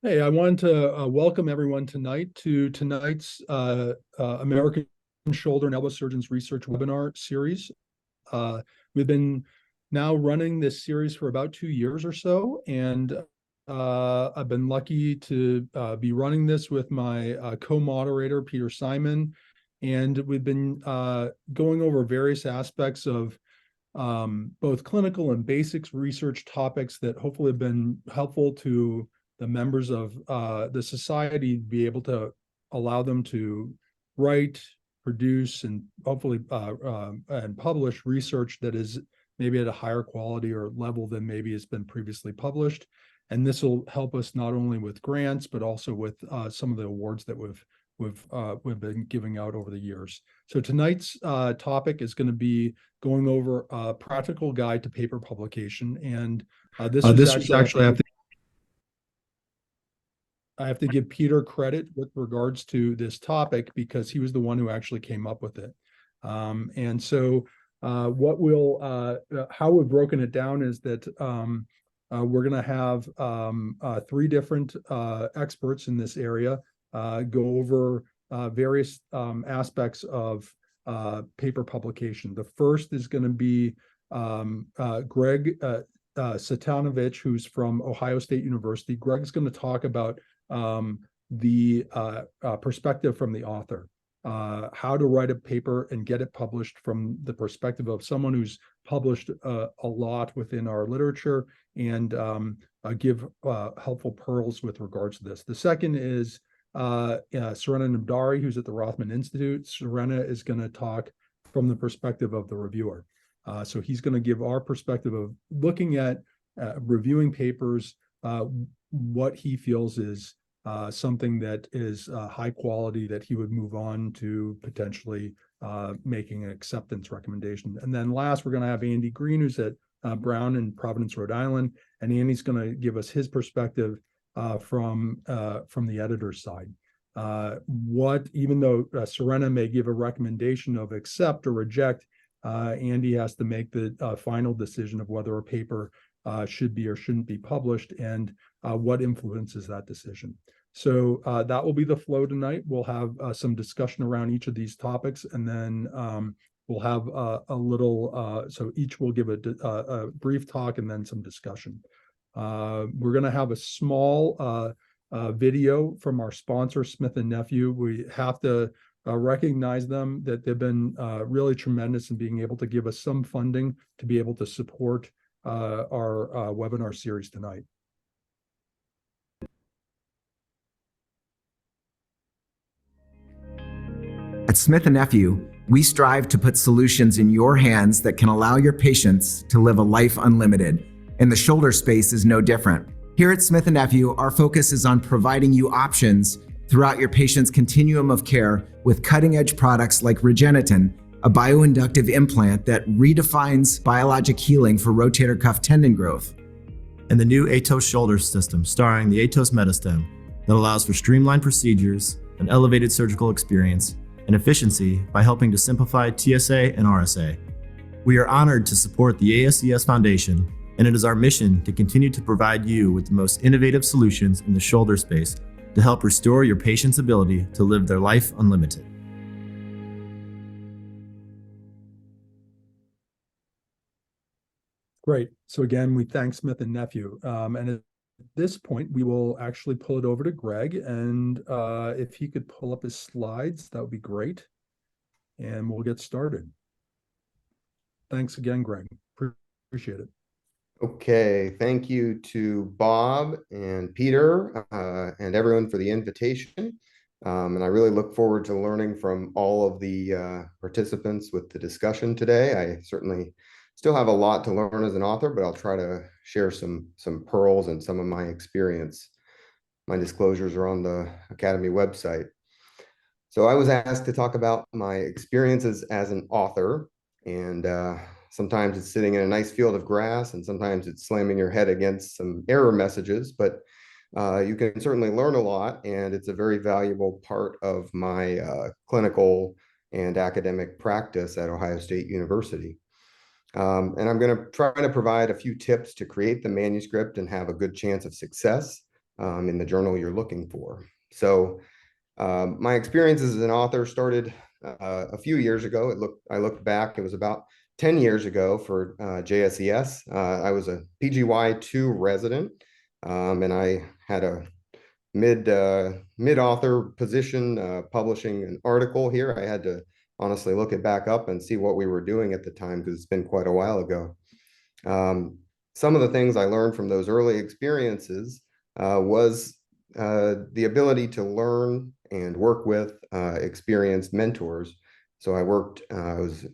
Hey, I wanted to welcome everyone tonight to tonight's American Shoulder and Elbow Surgeons Research webinar series. We've been now running this series for about 2 years or so, and I've been lucky to be running this with my co-moderator, Peter Simon, and we've been going over various aspects of both clinical and basics research topics that hopefully have been helpful to the members of the society to be able to allow them to write, produce, and hopefully and publish research that is maybe at a higher quality or level than maybe has been previously published. And this will help us not only with grants, but also with some of the awards that we've been giving out over the years. So tonight's topic is going to be going over a practical guide to paper publication, and this was actually I have to give Peter credit with regards to this topic because he was the one who actually came up with it. And so how we've broken it down is that we're going to have three different experts in this area go over various aspects of paper publication. The first is going to be Greg Satanovich, who's from Ohio State University. Greg's going to talk about the perspective from the author, how to write a paper and get it published from the perspective of someone who's published a lot within our literature, and give helpful pearls with regards to this. The second is Surena Namdari, who's at the Rothman Institute. Surena is going to talk from the perspective of the reviewer. So he's going to give our perspective of looking at reviewing papers, what he feels is something that is high quality that he would move on to potentially making an acceptance recommendation. And then last, we're going to have Andy Green, who's at Brown in Providence, Rhode Island. And Andy's going to give us his perspective from the editor's side. Even though Surena may give a recommendation of accept or reject, Andy has to make the final decision of whether a paper should be or shouldn't be published, and what influences that decision. So that will be the flow tonight. We'll have some discussion around each of these topics, and then we'll have a little, so each will give a brief talk and then some discussion. We're going to have a small video from our sponsor, Smith & Nephew. We have to recognize them, that they've been really tremendous in being able to give us some funding to be able to support our webinar series tonight. At Smith & Nephew, we strive to put solutions in your hands that can allow your patients to live a life unlimited, and the shoulder space is no different. Here at Smith & Nephew, our focus is on providing you options throughout your patient's continuum of care with cutting-edge products like Regeniten, a bioinductive implant that redefines biologic healing for rotator cuff tendon growth. And the new ATOS shoulder system starring the ATOS Metastem that allows for streamlined procedures, an elevated surgical experience, and efficiency by helping to simplify TSA and RSA. We are honored to support the ASCS Foundation, and it is our mission to continue to provide you with the most innovative solutions in the shoulder space to help restore your patient's ability to live their life unlimited. Great. So again, we thank Smith & Nephew. And at this point, we will actually pull it over to Greg. And if he could pull up his slides, that would be great. And we'll get started. Thanks again, Greg. Appreciate it. Okay, thank you to Bob and Peter and everyone for the invitation. And I really look forward to learning from all of the participants with the discussion today. I certainly still have a lot to learn as an author, but I'll try to share some pearls and some of my experience. My disclosures are on the Academy website. So I was asked to talk about my experiences as an author, and sometimes it's sitting in a nice field of grass, and sometimes it's slamming your head against some error messages, but you can certainly learn a lot, and it's a very valuable part of my clinical and academic practice at Ohio State University. And I'm going to try to provide a few tips to create the manuscript and have a good chance of success. in the journal you're looking for. So my experience as an author started a few years ago. I looked back, it was about 10 years ago for JSES. I was a PGY2 resident, and I had a mid-author position publishing an article here. I had to honestly look it back up and see what we were doing at the time because it's been quite a while ago. Some of the things I learned from those early experiences was the ability to learn and work with experienced mentors. So I was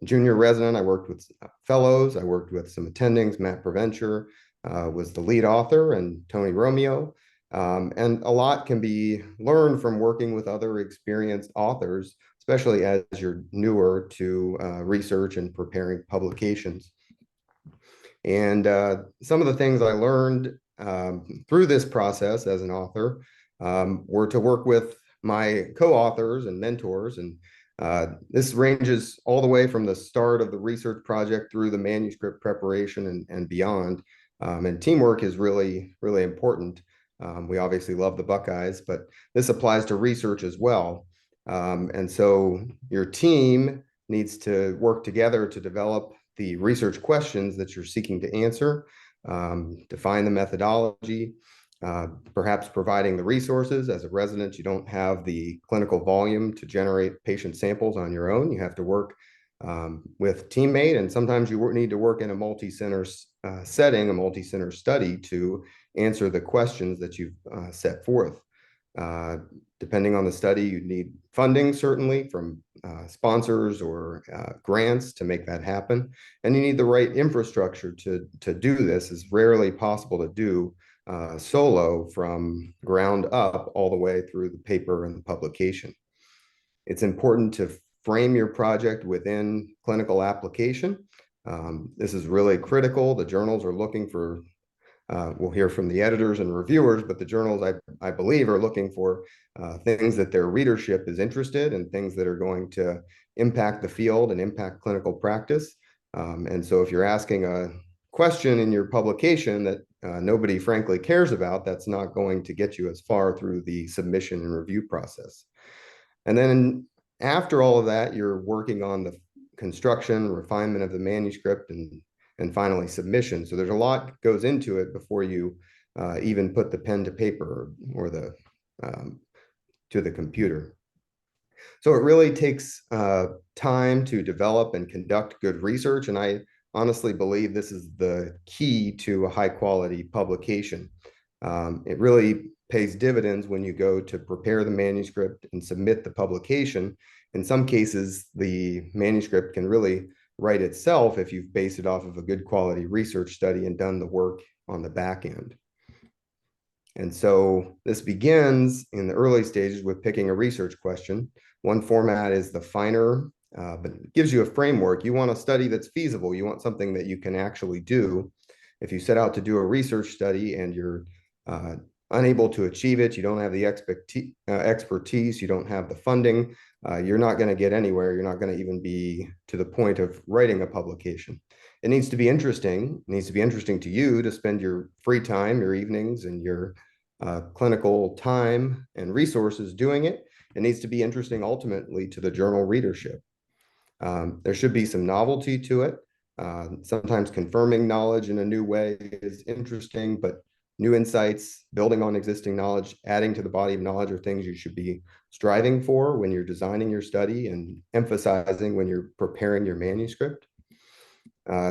junior resident, I worked with fellows, I worked with some attendings. Matt Preventure was the lead author, and Tony Romeo. And a lot can be learned from working with other experienced authors, especially as you're newer to research and preparing publications. And some of the things I learned through this process as an author were to work with my co-authors and mentors. And this ranges all the way from the start of the research project through the manuscript preparation and beyond. And teamwork is really, really important. We obviously love the Buckeyes, but this applies to research as well. And so your team needs to work together to develop the research questions that you're seeking to answer, define the methodology, perhaps providing the resources. As a resident, you don't have the clinical volume to generate patient samples on your own. You have to work with teammate, and sometimes you need to work in a multi-center setting, a multi-center study to answer the questions that you've set forth. Depending on the study, you need funding, certainly, from sponsors or grants to make that happen. And you need the right infrastructure to do this. It's rarely possible to do solo from ground up all the way through the paper and the publication. It's important to frame your project within clinical application. This is really critical. The journals are looking for we'll hear from the editors and reviewers, but the journals, I believe, are looking for things that their readership is interested in, things that are going to impact the field and impact clinical practice. And so if you're asking a question in your publication that nobody frankly cares about, that's not going to get you as far through the submission and review process. And then after all of that, you're working on the construction, refinement of the manuscript, and finally submission. So there's a lot goes into it before you even put the pen to paper or the to the computer. So it really takes time to develop and conduct good research. And I honestly believe this is the key to a high quality publication. It really pays dividends when you go to prepare the manuscript and submit the publication. In some cases, the manuscript can really write itself if you've based it off of a good quality research study and done the work on the back end. And so this begins in the early stages with picking a research question. One format is the finer, but it gives you a framework. You want a study that's feasible. You want something that you can actually do. If you set out to do a research study and you're unable to achieve it, you don't have the expertise, you don't have the funding, you're not going to get anywhere. You're not going to even be to the point of writing a publication. It needs to be interesting. It needs to be interesting to you to spend your free time, your evenings, and your clinical time and resources doing it. It needs to be interesting ultimately to the journal readership. There should be some novelty to it. Sometimes confirming knowledge in a new way is interesting, but new insights, building on existing knowledge, adding to the body of knowledge are things you should be striving for when you're designing your study and emphasizing when you're preparing your manuscript.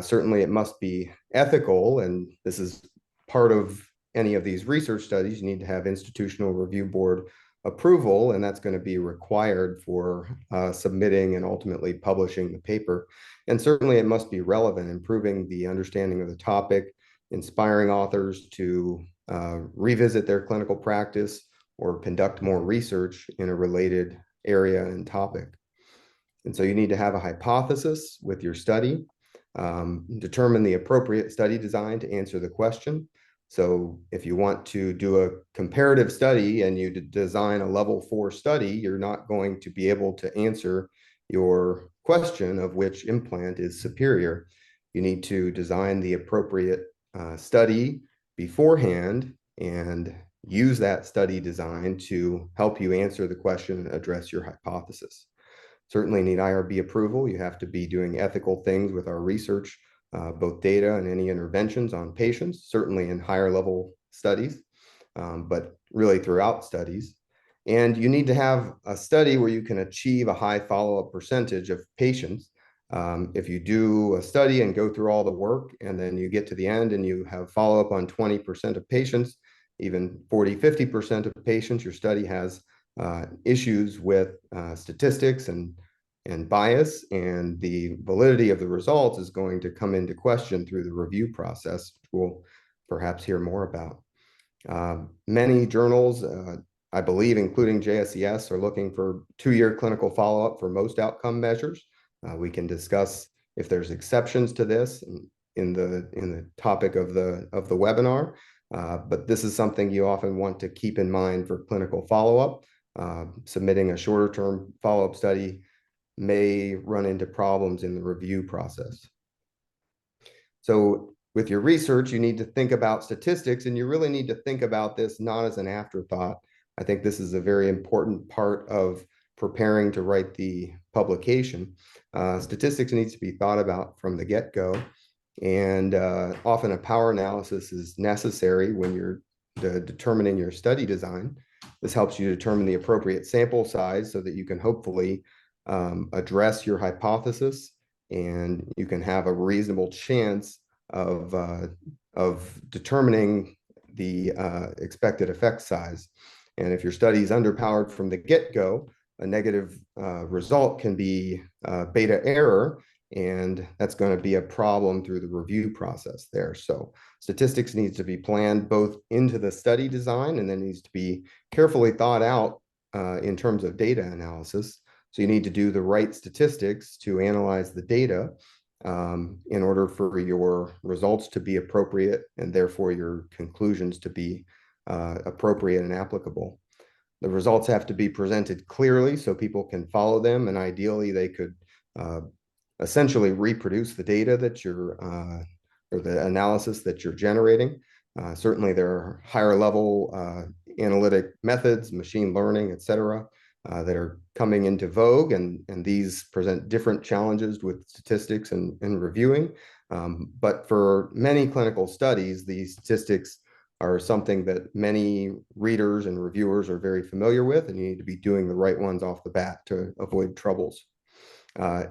Certainly it must be ethical, and this is part of any of these research studies. You need to have institutional review board approval, and that's going to be required for submitting and ultimately publishing the paper. And certainly it must be relevant, improving the understanding of the topic, inspiring authors to revisit their clinical practice or conduct more research in a related area and topic. And so you need to have a hypothesis with your study, determine the appropriate study design to answer the question. So if you want to do a comparative study and you design a level 4 study, you're not going to be able to answer your question of which implant is superior. You need to design the appropriate study beforehand and use that study design to help you answer the question and address your hypothesis. Certainly need IRB approval. You have to be doing ethical things with our research, both data and any interventions on patients, certainly in higher level studies, but really throughout studies. And you need to have a study where you can achieve a high follow-up percentage of patients. If you do a study and go through all the work, and then you get to the end and you have follow-up on 20% of patients, even 40, 50% of patients, your study has issues with statistics and bias, and the validity of the results is going to come into question through the review process, which we'll perhaps hear more about. Many journals, I believe, including JSES, are looking for 2-year clinical follow-up for most outcome measures. We can discuss if there's exceptions to this in the topic of the webinar, but this is something you often want to keep in mind for clinical follow-up. Submitting a shorter term follow-up study may run into problems in the review process. So with your research, you need to think about statistics, and you really need to think about this not as an afterthought. I think this is a very important part of preparing to write the publication. Statistics needs to be thought about from the get-go, and often a power analysis is necessary when you're determining your study design. This helps you determine the appropriate sample size so that you can hopefully address your hypothesis, and you can have a reasonable chance of determining the expected effect size. And if your study is underpowered from the get-go, a negative result can be beta error, and that's going to be a problem through the review process there. So statistics needs to be planned both into the study design, and then needs to be carefully thought out in terms of data analysis. So you need to do the right statistics to analyze the data in order for your results to be appropriate, and therefore your conclusions to be appropriate and applicable. The results have to be presented clearly so people can follow them, and ideally they could essentially reproduce the data that you're or the analysis that you're generating. Certainly there are higher level analytic methods, machine learning, et cetera, that are coming into vogue, and these present different challenges with statistics and reviewing. But for many clinical studies, these statistics are something that many readers and reviewers are very familiar with, and you need to be doing the right ones off the bat to avoid troubles.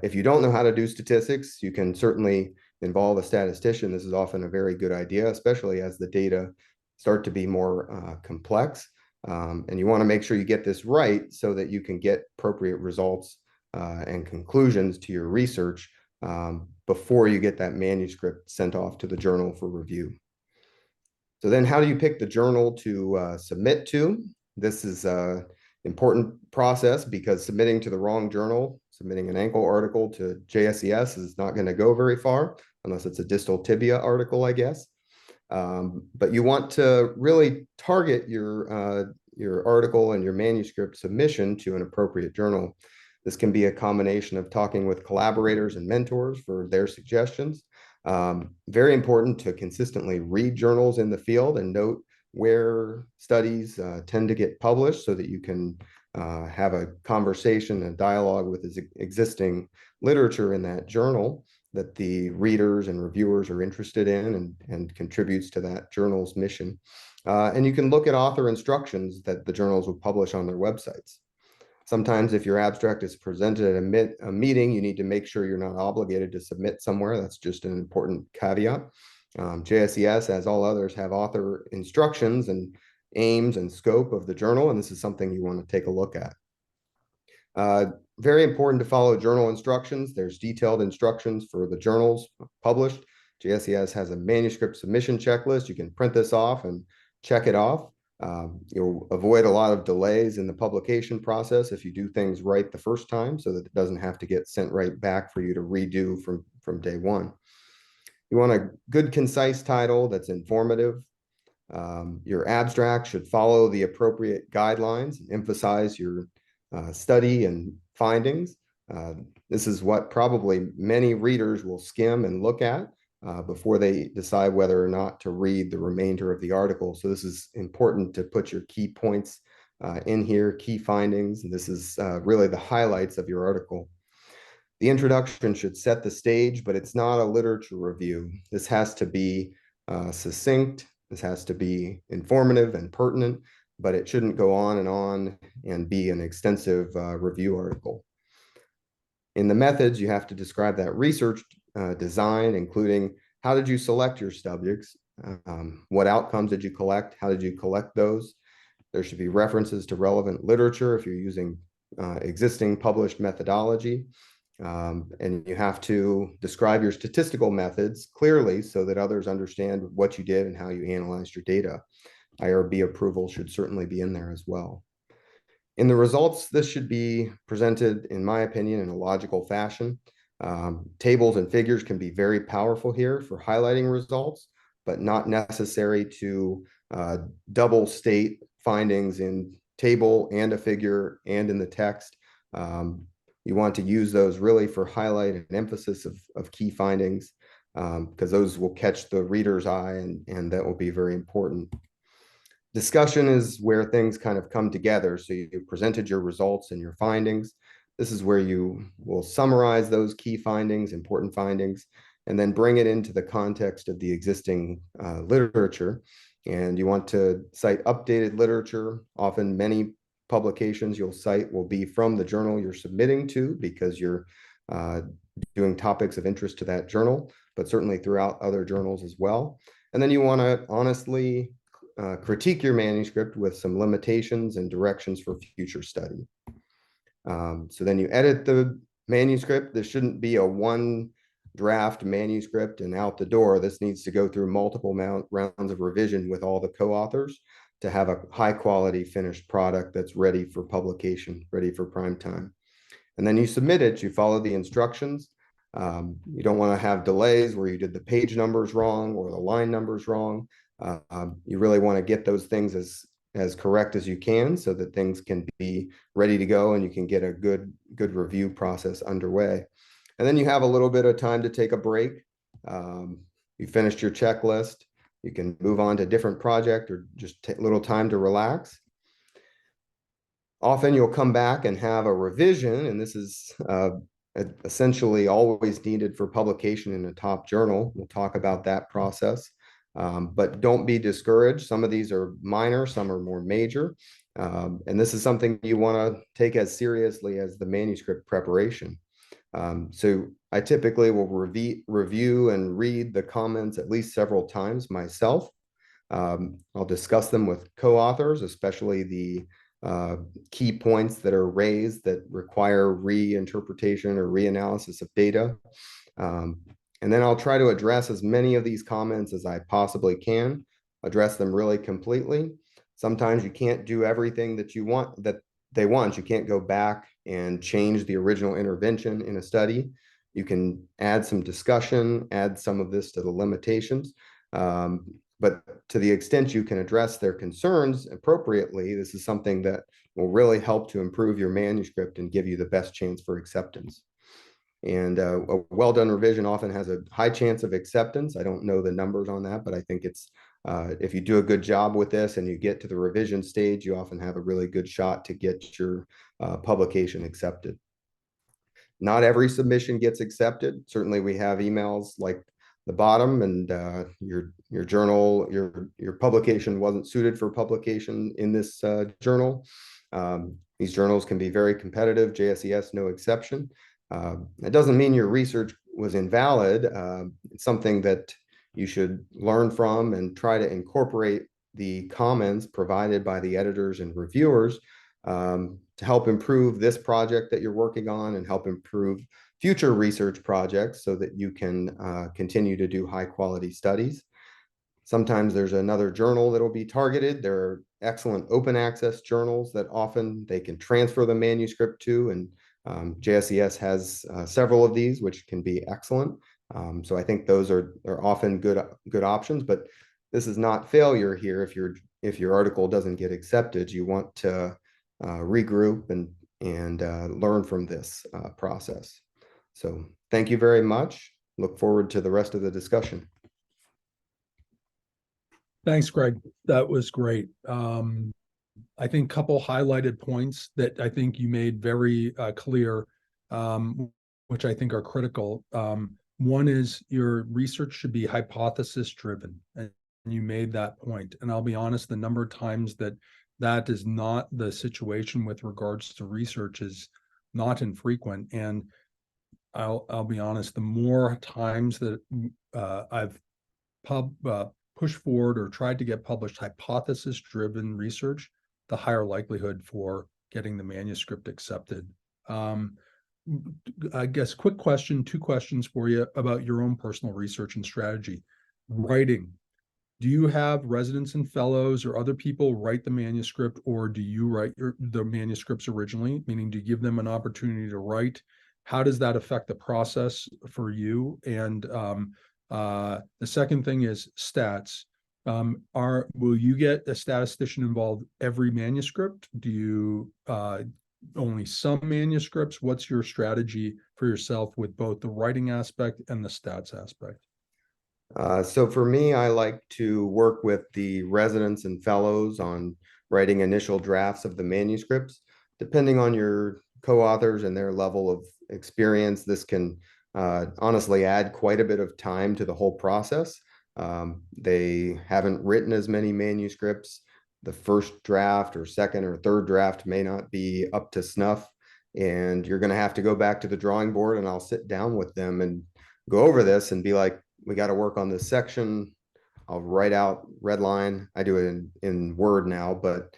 If you don't know how to do statistics, you can certainly involve a statistician. This is often a very good idea, especially as the data start to be more complex. And you want to make sure you get this right so that you can get appropriate results and conclusions to your research before you get that manuscript sent off to the journal for review. So then how do you pick the journal to submit to? This is an important process because submitting to the wrong journal, submitting an ankle article to JSES is not going to go very far unless it's a distal tibia article, I guess. But you want to really target your article and your manuscript submission to an appropriate journal. This can be a combination of talking with collaborators and mentors for their suggestions. Very important to consistently read journals in the field and note where studies tend to get published so that you can have a conversation and dialogue with existing literature in that journal that the readers and reviewers are interested in and contributes to that journal's mission. And you can look at author instructions that the journals will publish on their websites. Sometimes if your abstract is presented at a meeting, you need to make sure you're not obligated to submit somewhere. That's just an important caveat. JSES, as all others, have author instructions and aims and scope of the journal, and this is something you want to take a look at. Very important to follow journal instructions. There's detailed instructions for the journals published. JSES has a manuscript submission checklist. You can print this off and check it off. You'll avoid a lot of delays in the publication process if you do things right the first time, so that it doesn't have to get sent right back for you to redo from day one. You want a good, concise title that's informative. Your abstract should follow the appropriate guidelines and emphasize your study and findings. This is what probably many readers will skim and look at. before they decide whether or not to read the remainder of the article. So this is important to put your key points in here, key findings. And this is really the highlights of your article. The introduction should set the stage, but it's not a literature review. This has to be succinct. This has to be informative and pertinent, but it shouldn't go on and be an extensive review article. In the methods, you have to describe that research design, including how did you select your subjects? What outcomes did you collect? How did you collect those? There should be references to relevant literature if you're using existing published methodology. And you have to describe your statistical methods clearly so that others understand what you did and how you analyzed your data. IRB approval should certainly be in there as well. In the results, this should be presented, in my opinion, in a logical fashion. Tables and figures can be very powerful here for highlighting results, but not necessary to double state findings in table and a figure and in the text. You want to use those really for highlight and emphasis of key findings, because those will catch the reader's eye, and that will be very important. Discussion is where things kind of come together. So you presented your results and your findings. This is where you will summarize those key findings, important findings, and then bring it into the context of the existing literature. And you want to cite updated literature. Often many publications you'll cite will be from the journal you're submitting to, because you're doing topics of interest to that journal, but certainly throughout other journals as well. And then you want to honestly critique your manuscript with some limitations and directions for future study. So then you edit the manuscript. This shouldn't be a one draft manuscript and out the door. This needs to go through multiple rounds of revision with all the co-authors to have a high quality finished product that's ready for publication, ready for prime time. And then you submit it, you follow the instructions. You don't want to have delays where you did the page numbers wrong or the line numbers wrong. You really want to get those things as correct as you can so that things can be ready to go and you can get a good review process underway. And then you have a little bit of time to take a break. You finished your checklist. You can move on to a different project or just take a little time to relax. Often you'll come back and have a revision, and this is essentially always needed for publication in a top journal. We'll talk about that process, but don't be discouraged. Some of these are minor, some are more major, and this is something you want to take as seriously as the manuscript preparation. So I typically will review and read the comments at least several times myself. I'll discuss them with co-authors, especially the key points that are raised that require reinterpretation or reanalysis of data. And then I'll try to address as many of these comments as I possibly can, address them really completely. Sometimes you can't do everything that you want, that they want. You can't go back and change the original intervention in a study. You can add some discussion, add some of this to the limitations. But to the extent you can address their concerns appropriately, this is something that will really help to improve your manuscript and give you the best chance for acceptance. And a well-done revision often has a high chance of acceptance. I don't know the numbers on that, but I think it's if you do a good job with this and you get to the revision stage, you often have a really good shot to get your publication accepted. Not every submission gets accepted. Certainly we have emails like the bottom and your journal, your publication wasn't suited for publication in this journal. These journals can be very competitive, JSES no exception. It doesn't mean your research was invalid. It's something that you should learn from and try to incorporate the comments provided by the editors and reviewers to help improve this project that you're working on and help improve future research projects so that you can continue to do high quality studies. Sometimes there's another journal that will be targeted. There are excellent open access journals that often they can transfer the manuscript to, and JSES has several of these, which can be excellent. So I think those are often good options, but this is not failure here. If your article doesn't get accepted, you want to regroup and learn from this process. So thank you very much. look forward to the rest of the discussion. Thanks, Greg. That was great. I think couple highlighted points that I think you made very clear, which I think are critical. One is your research should be hypothesis driven, and you made that point. And I'll be honest, the number of times that is not the situation with regards to research is not infrequent. And I'll be honest, the more times that I've pushed forward or tried to get published hypothesis driven research, the higher likelihood for getting the manuscript accepted. I guess quick question, two questions for you about your own personal research and strategy. Writing. Do you have residents and fellows or other people write the manuscript, or do you write the manuscripts originally? Meaning, do you give them an opportunity to write? How does that affect the process for you? And the second thing is stats. Will you get a statistician involved every manuscript? Do you only some manuscripts? What's your strategy for yourself with both the writing aspect and the stats aspect? So for me, I like to work with the residents and fellows on writing initial drafts of the manuscripts. Depending on your co-authors and their level of experience, this can honestly add quite a bit of time to the whole process. They haven't written as many manuscripts. The first draft or second or third draft may not be up to snuff, and you're going to have to go back to the drawing board, and I'll sit down with them and go over this and be like, we got to work on this section. I'll write out red line. I do it in Word now, but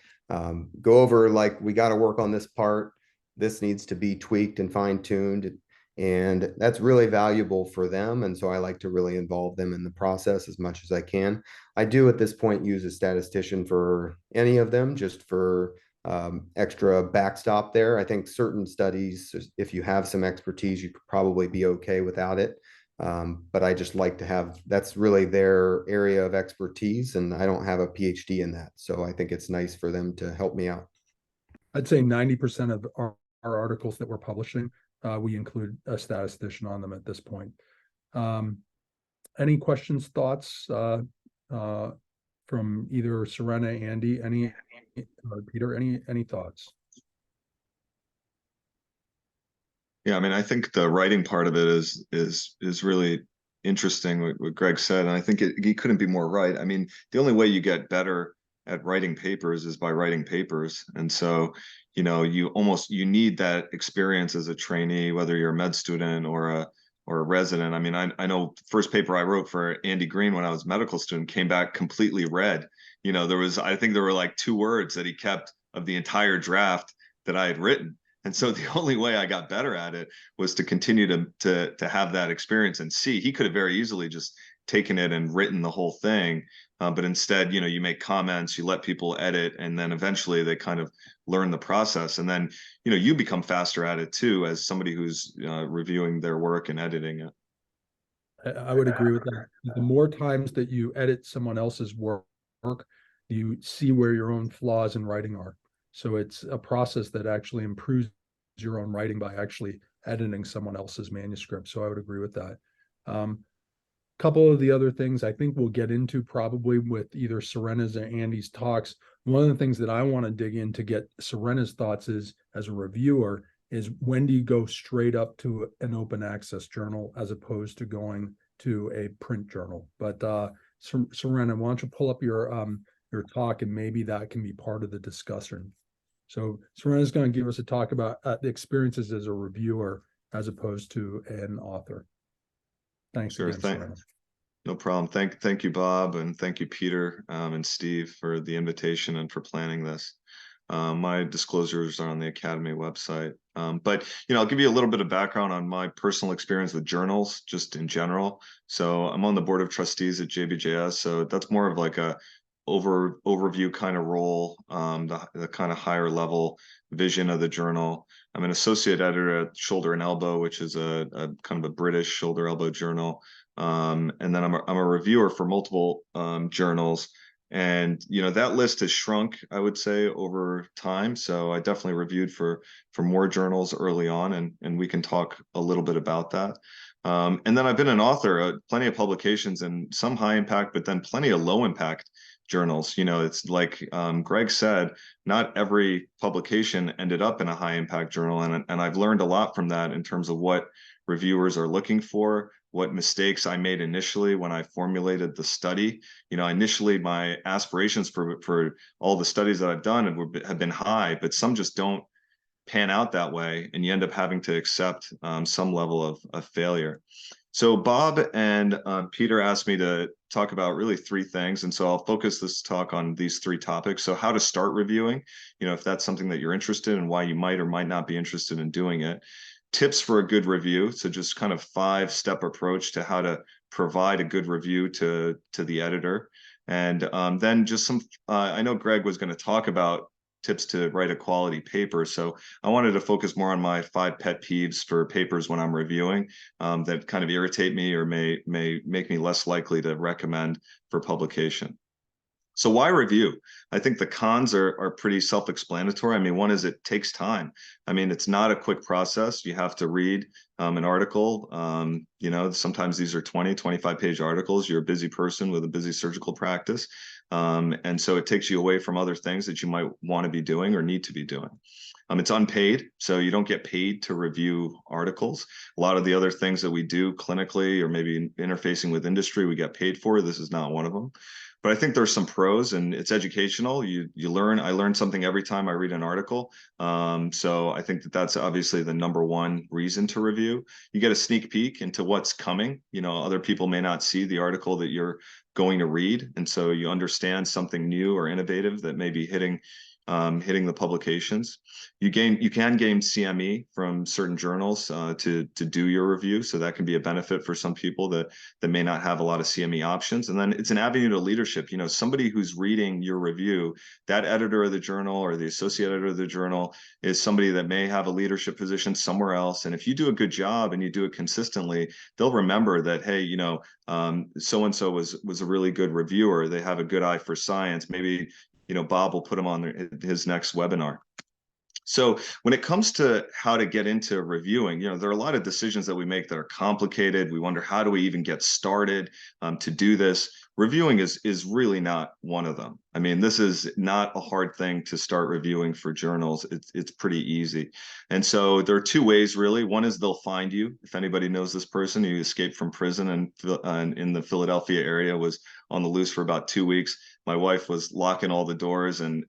go over like, we got to work on this part. This needs to be tweaked and fine tuned. And that's really valuable for them. And so I like to really involve them in the process as much as I can. I do at this point use a statistician for any of them, just for extra backstop there. I think certain studies, if you have some expertise, you could probably be okay without it. But I just like to have, that's really their area of expertise, and I don't have a PhD in that. So I think it's nice for them to help me out. I'd say 90% of our articles that we're publishing, we include a statistician on them at this point. Any questions, thoughts from either Serena, Andy, or Peter? Any thoughts? Yeah, I mean, I think the writing part of it is really interesting, what Greg said, and I think he couldn't be more right. I mean, the only way you get better at writing papers is by writing papers, and so you need that experience as a trainee, whether you're a med student or a resident. I mean, I know the first paper I wrote for Andy Green when I was a medical student came back completely red. I think there were like 2 words that he kept of the entire draft that I had written. And so the only way I got better at it was to continue to have that experience and see. He could have very easily just taken it and written the whole thing. But instead, you make comments, you let people edit, and then eventually they kind of learn the process. And then, you become faster at it too, as somebody who's reviewing their work and editing it. I would agree with that. The more times that you edit someone else's work, you see where your own flaws in writing are. So it's a process that actually improves your own writing by actually editing someone else's manuscript. So I would agree with that. Couple of the other things I think we'll get into probably with either Serena's or Andy's talks. One of the things that I want to dig in to get Serena's thoughts is, as a reviewer, is when do you go straight up to an open access journal as opposed to going to a print journal? But Serena, why don't you pull up your talk, and maybe that can be part of the discussion. So Serena's going to give us a talk about the experiences as a reviewer as opposed to an author. Thanks. Sure, again, Serena. No problem. Thank you, Bob, and thank you, Peter and Steve, for the invitation and for planning this. My disclosures are on the Academy website. But I'll give you a little bit of background on my personal experience with journals, just in general. So I'm on the board of trustees at JBJS, so that's more of like a overview kind of role, the kind of higher level vision of the journal. I'm an associate editor at Shoulder and Elbow, which is a kind of a British shoulder elbow journal. And then I'm a reviewer for multiple journals. And that list has shrunk, I would say, over time. So I definitely reviewed for more journals early on, and we can talk a little bit about that. And then I've been an author, plenty of publications and some high impact, but then plenty of low impact journals. You know, it's like Greg said, not every publication ended up in a high impact journal. And I've learned a lot from that in terms of what reviewers are looking for, what mistakes I made initially when I formulated the study. You know, initially my aspirations for all the studies that I've done have been high, but some just don't pan out that way, and you end up having to accept some level of failure. So Bob and Peter asked me to talk about really three things, and so I'll focus this talk on these three topics. So how to start reviewing, you know, if that's something that you're interested in, why you might or might not be interested in doing it. Tips for a good review, so just kind of 5-step approach to how to provide a good review to the editor. And then just some, I know Greg was going to talk about tips to write a quality paper. So I wanted to focus more on my 5 pet peeves for papers when I'm reviewing that kind of irritate me or may make me less likely to recommend for publication. So why review? I think the cons are pretty self-explanatory. I mean, one is it takes time. I mean, it's not a quick process. You have to read an article. You know, sometimes these are 20, 25-page articles. You're a busy person with a busy surgical practice. And so it takes you away from other things that you might want to be doing or need to be doing. It's unpaid, so you don't get paid to review articles. A lot of the other things that we do clinically or maybe interfacing with industry, we get paid for. This is not one of them. But I think there's some pros, and it's educational. You learn. I learn something every time I read an article. So I think that's obviously the number one reason to review. You get a sneak peek into what's coming. You know, other people may not see the article that you're going to read, and so you understand something new or innovative that may be hitting the publications. You can gain CME from certain journals to do your review, so that can be a benefit for some people that may not have a lot of CME options. And then it's an avenue to leadership. You know, somebody who's reading your review, that editor of the journal or the associate editor of the journal is somebody that may have a leadership position somewhere else. And if you do a good job and you do it consistently, they'll remember that, hey, you know, so-and-so was a really good reviewer. They have a good eye for science. Maybe, you know, Bob will put him on his next webinar. So when it comes to how to get into reviewing, you know, there are a lot of decisions that we make that are complicated. We wonder, how do we even get started to do this? Reviewing is really not one of them. I mean, this is not a hard thing to start reviewing for journals. It's pretty easy. And so there are 2 ways, really. One is they'll find you. If anybody knows this person who escaped from prison and in the Philadelphia area, was on the loose for about 2 weeks. My wife was locking all the doors and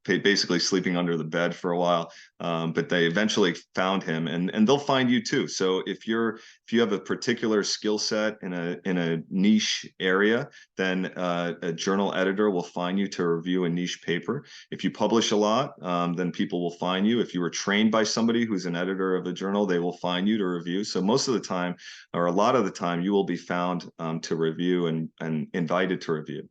basically sleeping under the bed for a while. But they eventually found him, and they'll find you too. So if you have a particular skill set in a niche area, then a journal editor will find you to review a niche paper. If you publish a lot, then people will find you. If you were trained by somebody who's an editor of a journal, they will find you to review. So most of the time, or a lot of the time, you will be found to review and invited to review.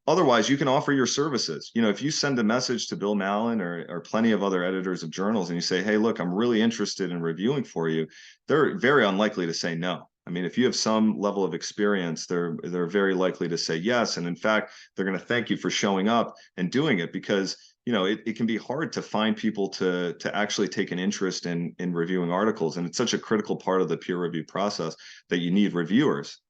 Otherwise, you can offer your services. You know, if you send a message to Bill Mallon or plenty of other editors of journals and you say, hey, look, I'm really interested in reviewing for you, they're very unlikely to say no. I mean, if you have some level of experience, they're very likely to say yes. And in fact, they're going to thank you for showing up and doing it, because, you know, it can be hard to find people to actually take an interest in reviewing articles. And it's such a critical part of the peer review process that you need reviewers.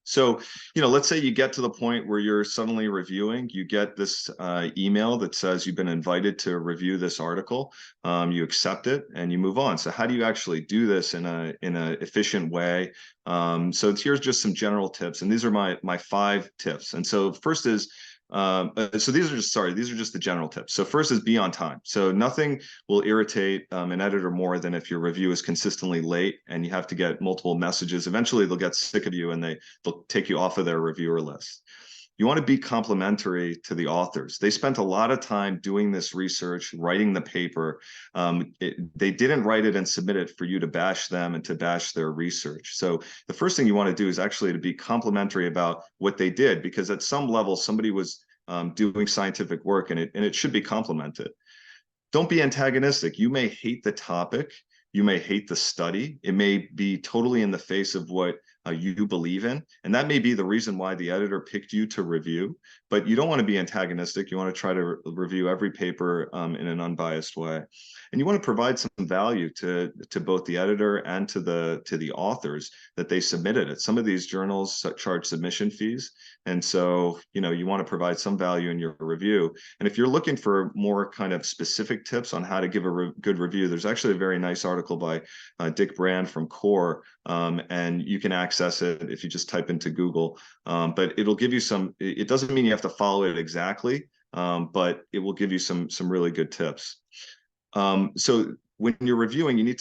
So, you know, let's say you get to the point where you're suddenly reviewing, you get this email that says you've been invited to review this article, you accept it and you move on. So how do you actually do this in a efficient way? So here's just some general tips, and these are my 5 tips. And so first is, so these are just the general tips. So first is be on time. So nothing will irritate an editor more than if your review is consistently late and you have to get multiple messages. Eventually they'll get sick of you and they'll take you off of their reviewer list. You want to be complimentary to the authors. They spent a lot of time doing this research, writing the paper. They didn't write it and submit it for you to bash them and to bash their research. So the first thing you want to do is actually to be complimentary about what they did, because at some level, somebody was doing scientific work and it should be complimented. Don't be antagonistic. You may hate the topic. You may hate the study. It may be totally in the face of what you believe in. And that may be the reason why the editor picked you to review, but you don't want to be antagonistic. You want to try to review every paper in an unbiased way. And you want to provide some value to both the editor and to the authors that they submitted it. Some of these journals charge submission fees. And so, you know, you want to provide some value in your review. And if you're looking for more kind of specific tips on how to give a good review, there's actually a very nice article by Dick Brand from CORE, and you can access it if you just type into Google. But it'll give you some, it doesn't mean you have to follow it exactly, but it will give you some really good tips. So when you're reviewing, you need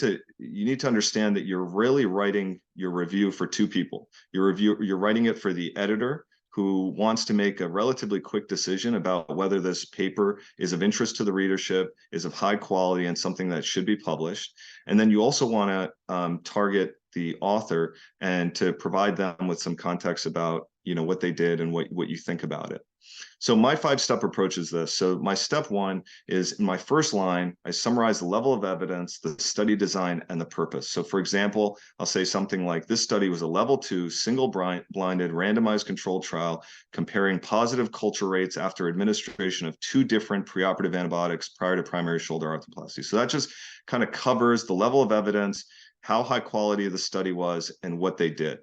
to understand that you're really writing your review for two people. You're writing it for the editor, who wants to make a relatively quick decision about whether this paper is of interest to the readership, is of high quality, and something that should be published. And then you also want to target the author and to provide them with some context about, you know, what they did and what you think about it. So my 5-step approach is this. So my step 1 is, in my first line, I summarize the level of evidence, the study design, and the purpose. So for example, I'll say something like, this study was a level 2 single-blinded randomized controlled trial comparing positive culture rates after administration of 2 different preoperative antibiotics prior to primary shoulder arthroplasty. So that just kind of covers the level of evidence, how high quality the study was, and what they did.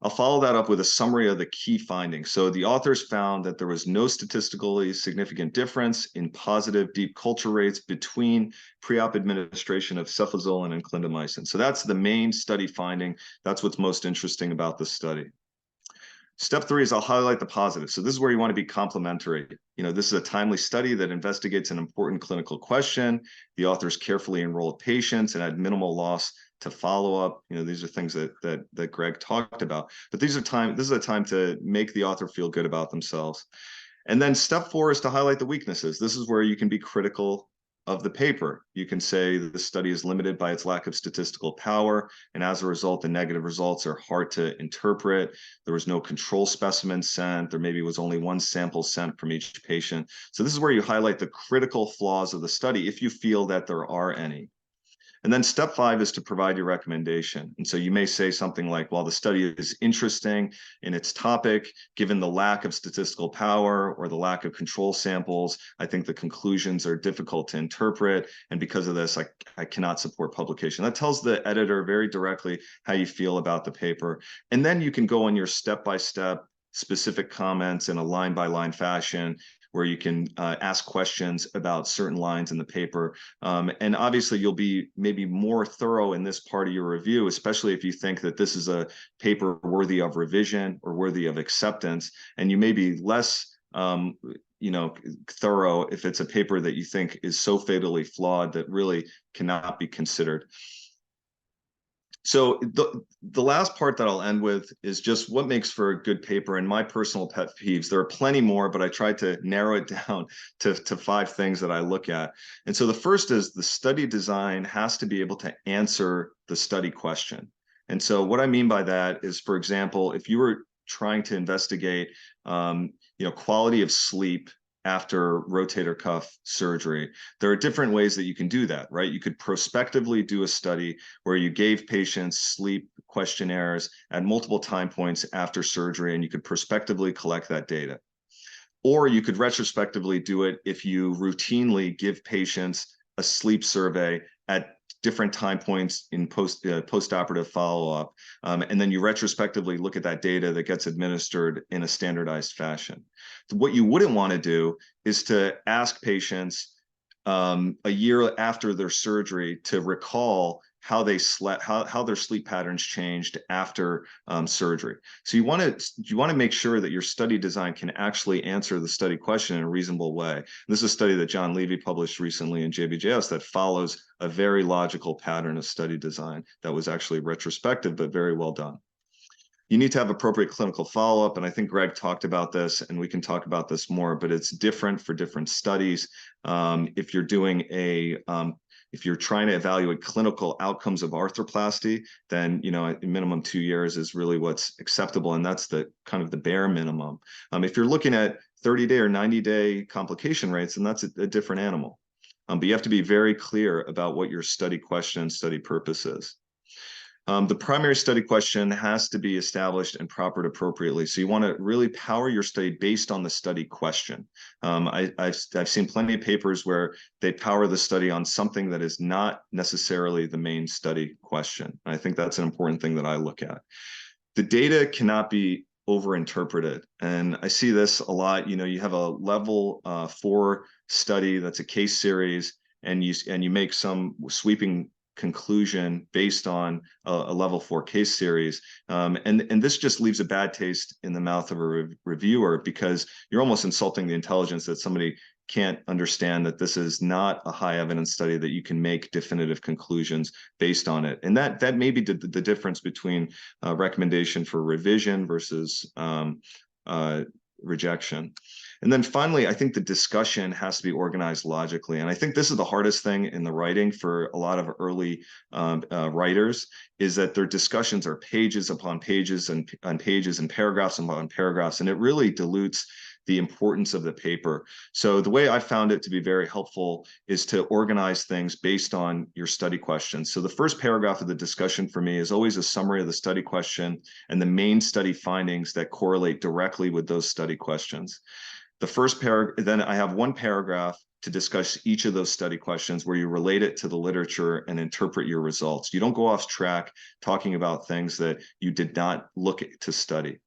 I'll follow that up with a summary of the key findings. So the authors found that there was no statistically significant difference in positive deep culture rates between pre-op administration of cefazolin and clindamycin. So that's the main study finding. That's what's most interesting about this study. Step 3 is I'll highlight the positive. So this is where you want to be complimentary. You know, this is a timely study that investigates an important clinical question. The authors carefully enrolled patients and had minimal loss to follow up. You know, these are things that Greg talked about. But this is a time to make the author feel good about themselves. And then step 4 is to highlight the weaknesses. This is where you can be critical of the paper. You can say that the study is limited by its lack of statistical power, and as a result, the negative results are hard to interpret. There was no control specimen sent. There maybe was only 1 sample sent from each patient. So this is where you highlight the critical flaws of the study, if you feel that there are any. And then step 5 is to provide your recommendation. And so you may say something like, while the study is interesting in its topic, given the lack of statistical power or the lack of control samples, I think the conclusions are difficult to interpret. And because of this, I cannot support publication. That tells the editor very directly how you feel about the paper. And then you can go on your step-by-step specific comments in a line-by-line fashion, where you can ask questions about certain lines in the paper. And obviously, you'll be maybe more thorough in this part of your review, especially if you think that this is a paper worthy of revision or worthy of acceptance. And you may be less thorough if it's a paper that you think is so fatally flawed that really cannot be considered. So the last part that I'll end with is just what makes for a good paper and my personal pet peeves. There are plenty more, but I tried to narrow it down to 5 things that I look at. And so the first is the study design has to be able to answer the study question. And so what I mean by that is, for example, if you were trying to investigate quality of sleep after rotator cuff surgery, there are different ways that you can do that, right? You could prospectively do a study where you gave patients sleep questionnaires at multiple time points after surgery, and you could prospectively collect that data. Or you could retrospectively do it if you routinely give patients a sleep survey at different time points in post-operative follow-up, and then you retrospectively look at that data that gets administered in a standardized fashion. What you wouldn't want to do is to ask patients a year after their surgery to recall how they slept, how their sleep patterns changed after surgery. So you want to make sure that your study design can actually answer the study question in a reasonable way. This is a study that John Levy published recently in JBJS that follows a very logical pattern of study design that was actually retrospective, but very well done. You need to have appropriate clinical follow-up, and I think Greg talked about this, and we can talk about this more, but it's different for different studies. If you're doing if you're trying to evaluate clinical outcomes of arthroplasty, then a minimum 2 years is really what's acceptable, and that's the kind of the bare minimum. If you're looking at 30-day or 90-day complication rates, then that's a different animal. But you have to be very clear about what your study question and study purpose is. The primary study question has to be established and propered appropriately. So you want to really power your study based on the study question. I've seen plenty of papers where they power the study on something that is not necessarily the main study question. And I think that's an important thing that I look at. The data cannot be overinterpreted. And I see this a lot. You have a level 4 study that's a case series, and you make some sweeping conclusion based on a level 4 case series. And this just leaves a bad taste in the mouth of a reviewer, because you're almost insulting the intelligence that somebody can't understand that this is not a high evidence study, that you can make definitive conclusions based on it. And that may be the difference between recommendation for revision versus rejection. And then finally, I think the discussion has to be organized logically. And I think this is the hardest thing in the writing for a lot of early writers, is that their discussions are pages upon pages and pages and paragraphs upon paragraphs. And it really dilutes the importance of the paper. So the way I found it to be very helpful is to organize things based on your study questions. So the first paragraph of the discussion for me is always a summary of the study question and the main study findings that correlate directly with those study questions. The first paragraph, then I have one paragraph to discuss each of those study questions where you relate it to the literature and interpret your results. You don't go off track talking about things that you did not look to study.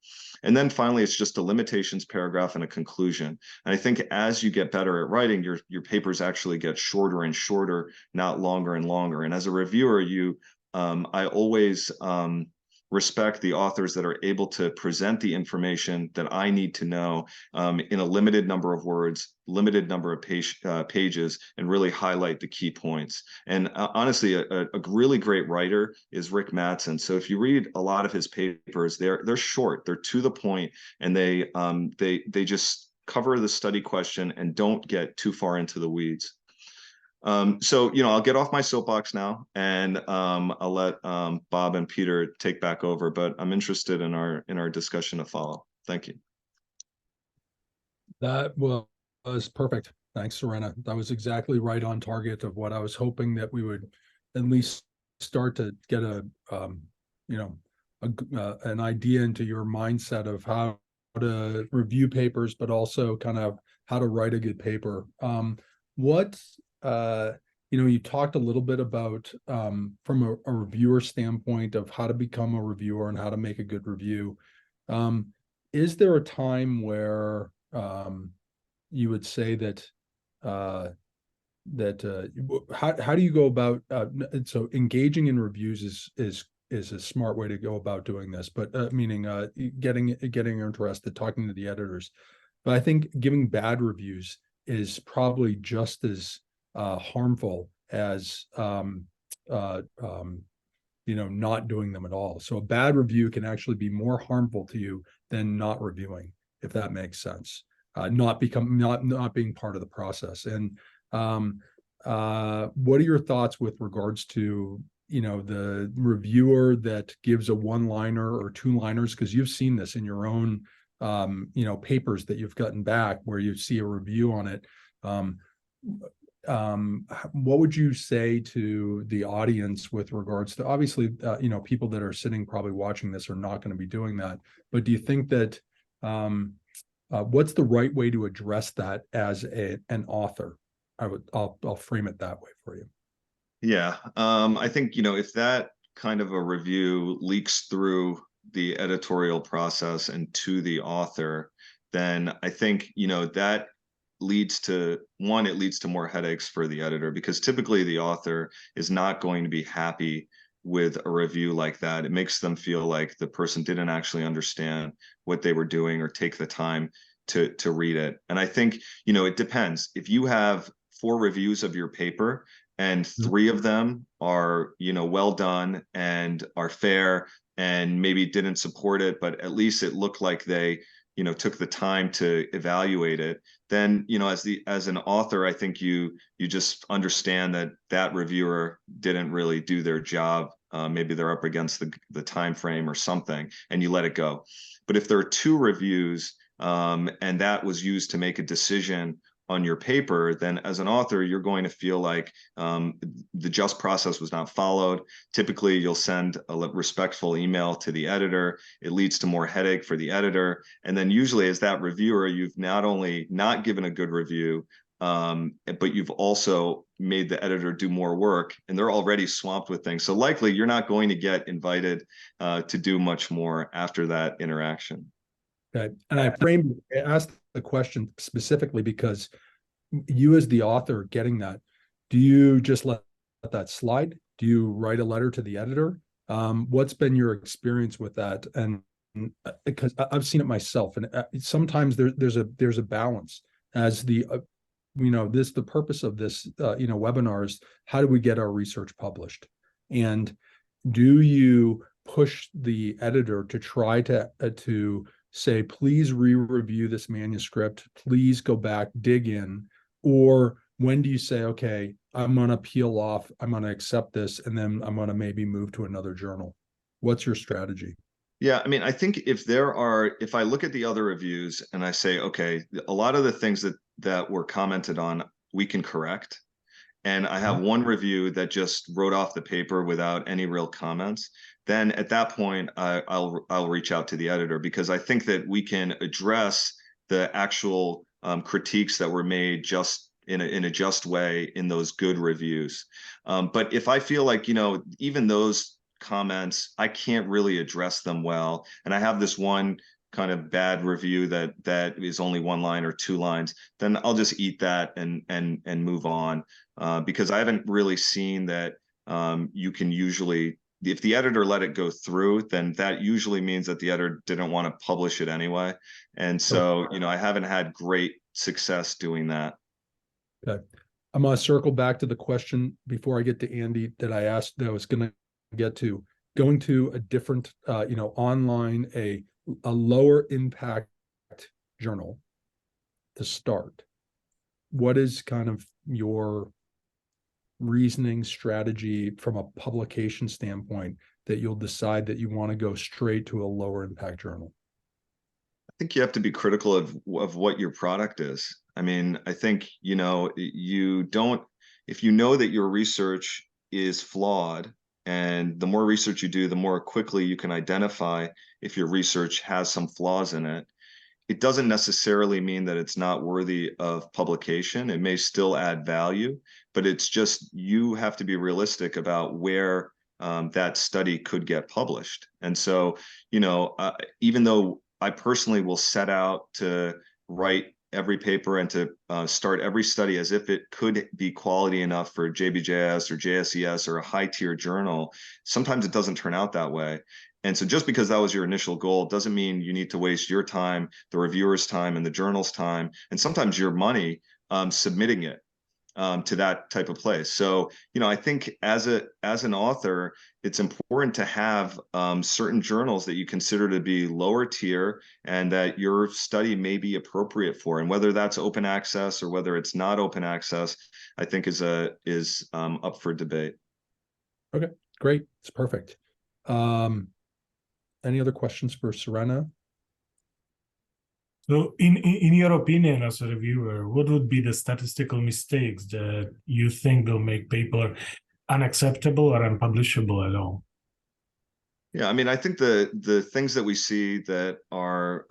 And then finally, it's just a limitations paragraph and a conclusion. And I think as you get better at writing, your papers actually get shorter and shorter, not longer and longer. And as a reviewer, I always respect the authors that are able to present the information that I need to know in a limited number of words, limited number of pages, and really highlight the key points. And honestly, a really great writer is Rick Mattson. So if you read a lot of his papers, they're short, they're to the point, and they just cover the study question and don't get too far into the weeds. So, I'll get off my soapbox now, and I'll let Bob and Peter take back over, but I'm interested in our discussion to follow. Thank you. That was perfect. Thanks, Serena. That was exactly right on target of what I was hoping that we would at least start to get an idea into your mindset of how to review papers, but also kind of how to write a good paper. You talked a little bit about from a reviewer standpoint of how to become a reviewer and how to make a good review. Is there a time where you would say that how do you go about so engaging in reviews is a smart way to go about doing this, but meaning getting interested, talking to the editors. But I think giving bad reviews is probably just as harmful as not doing them at all. So a bad review can actually be more harmful to you than not reviewing, if that makes sense. Not being part of the process. And what are your thoughts with regards to the reviewer that gives a one-liner or two-liners? Because you've seen this in your own papers that you've gotten back where you see a review on it. What would you say to the audience with regards to, obviously, people that are sitting probably watching this are not going to be doing that, but do you think that what's the right way to address that as an author? I'll frame it that way for you. Yeah, I think if that kind of a review leaks through the editorial process and to the author, then I think that leads to more headaches for the editor, because typically the author is not going to be happy with a review like that. It makes them feel like the person didn't actually understand what they were doing or take the time to read it. And I think it depends. If you have 4 reviews of your paper and 3 of them are well done and are fair and maybe didn't support it, but at least it looked like they took the time to evaluate it, then as an author, I think you just understand that reviewer didn't really do their job. Maybe they're up against the time frame or something, and you let it go. But if there are 2 reviews and that was used to make a decision on your paper, then as an author, you're going to feel like the just process was not followed. Typically, you'll send a respectful email to the editor. It leads to more headache for the editor. And then usually as that reviewer, you've not only not given a good review, but you've also made the editor do more work, and they're already swamped with things. So likely you're not going to get invited to do much more after that interaction. Okay. And I asked the question specifically because you as the author getting that, do you just let that slide? Do you write a letter to the editor? What's been your experience with that? And because I've seen it myself, and sometimes there's a balance as the the purpose of this webinar is how do we get our research published, and do you push the editor to try to say, please re-review this manuscript, please go back, dig in, or when do you say, okay, I'm going to peel off, I'm going to accept this, and then I'm going to maybe move to another journal? What's your strategy? Yeah, I mean, I think if I look at the other reviews and I say, okay, a lot of the things that were commented on, we can correct. And I have one review that just wrote off the paper without any real comments, then at that point, I'll reach out to the editor, because I think that we can address the actual critiques that were made just in a just way in those good reviews. But if I feel like, even those comments, I can't really address them well, and I have this one kind of bad review that is only 1 line or 2 lines, then I'll just eat that and move on, because I haven't really seen that you can usually, if the editor let it go through, then that usually means that the editor didn't want to publish it anyway. And so, I haven't had great success doing that. Okay. I'm going to circle back to the question before I get to Andy that I asked that I was going to get to. Going to a different, online, a lower impact journal to start. What is kind of your reasoning strategy from a publication standpoint that you'll decide that you want to go straight to a lower impact journal? I think you have to be critical of what your product is. I mean, I think, you don't, if you know that your research is flawed, and the more research you do, the more quickly you can identify if your research has some flaws in it. It doesn't necessarily mean that it's not worthy of publication. It may still add value, but it's just, you have to be realistic about where that study could get published. And so, even though I personally will set out to write every paper and to start every study as if it could be quality enough for JBJS or JSES or a high tier journal, sometimes it doesn't turn out that way. And so just because that was your initial goal doesn't mean you need to waste your time, the reviewer's time, and the journal's time, and sometimes your money submitting it to that type of place. So, I think as an author, it's important to have certain journals that you consider to be lower tier and that your study may be appropriate for. And whether that's open access or whether it's not open access, I think is up for debate. Okay, great. It's perfect. Any other questions for Serena? So in your opinion as a reviewer, what would be the statistical mistakes that you think will make paper unacceptable or unpublishable at all? Yeah, I mean, I think the things that we see that are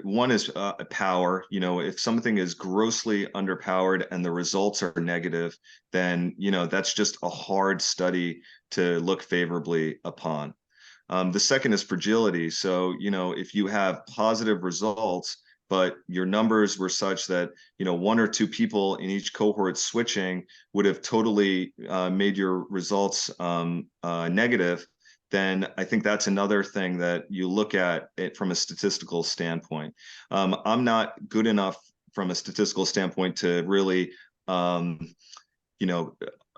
one is power. If something is grossly underpowered and the results are negative, then that's just a hard study to look favorably upon. The second is fragility. So if you have positive results, but your numbers were such that 1 or 2 people in each cohort switching would have totally made your results negative, then I think that's another thing that you look at it from a statistical standpoint. I'm not good enough from a statistical standpoint to really,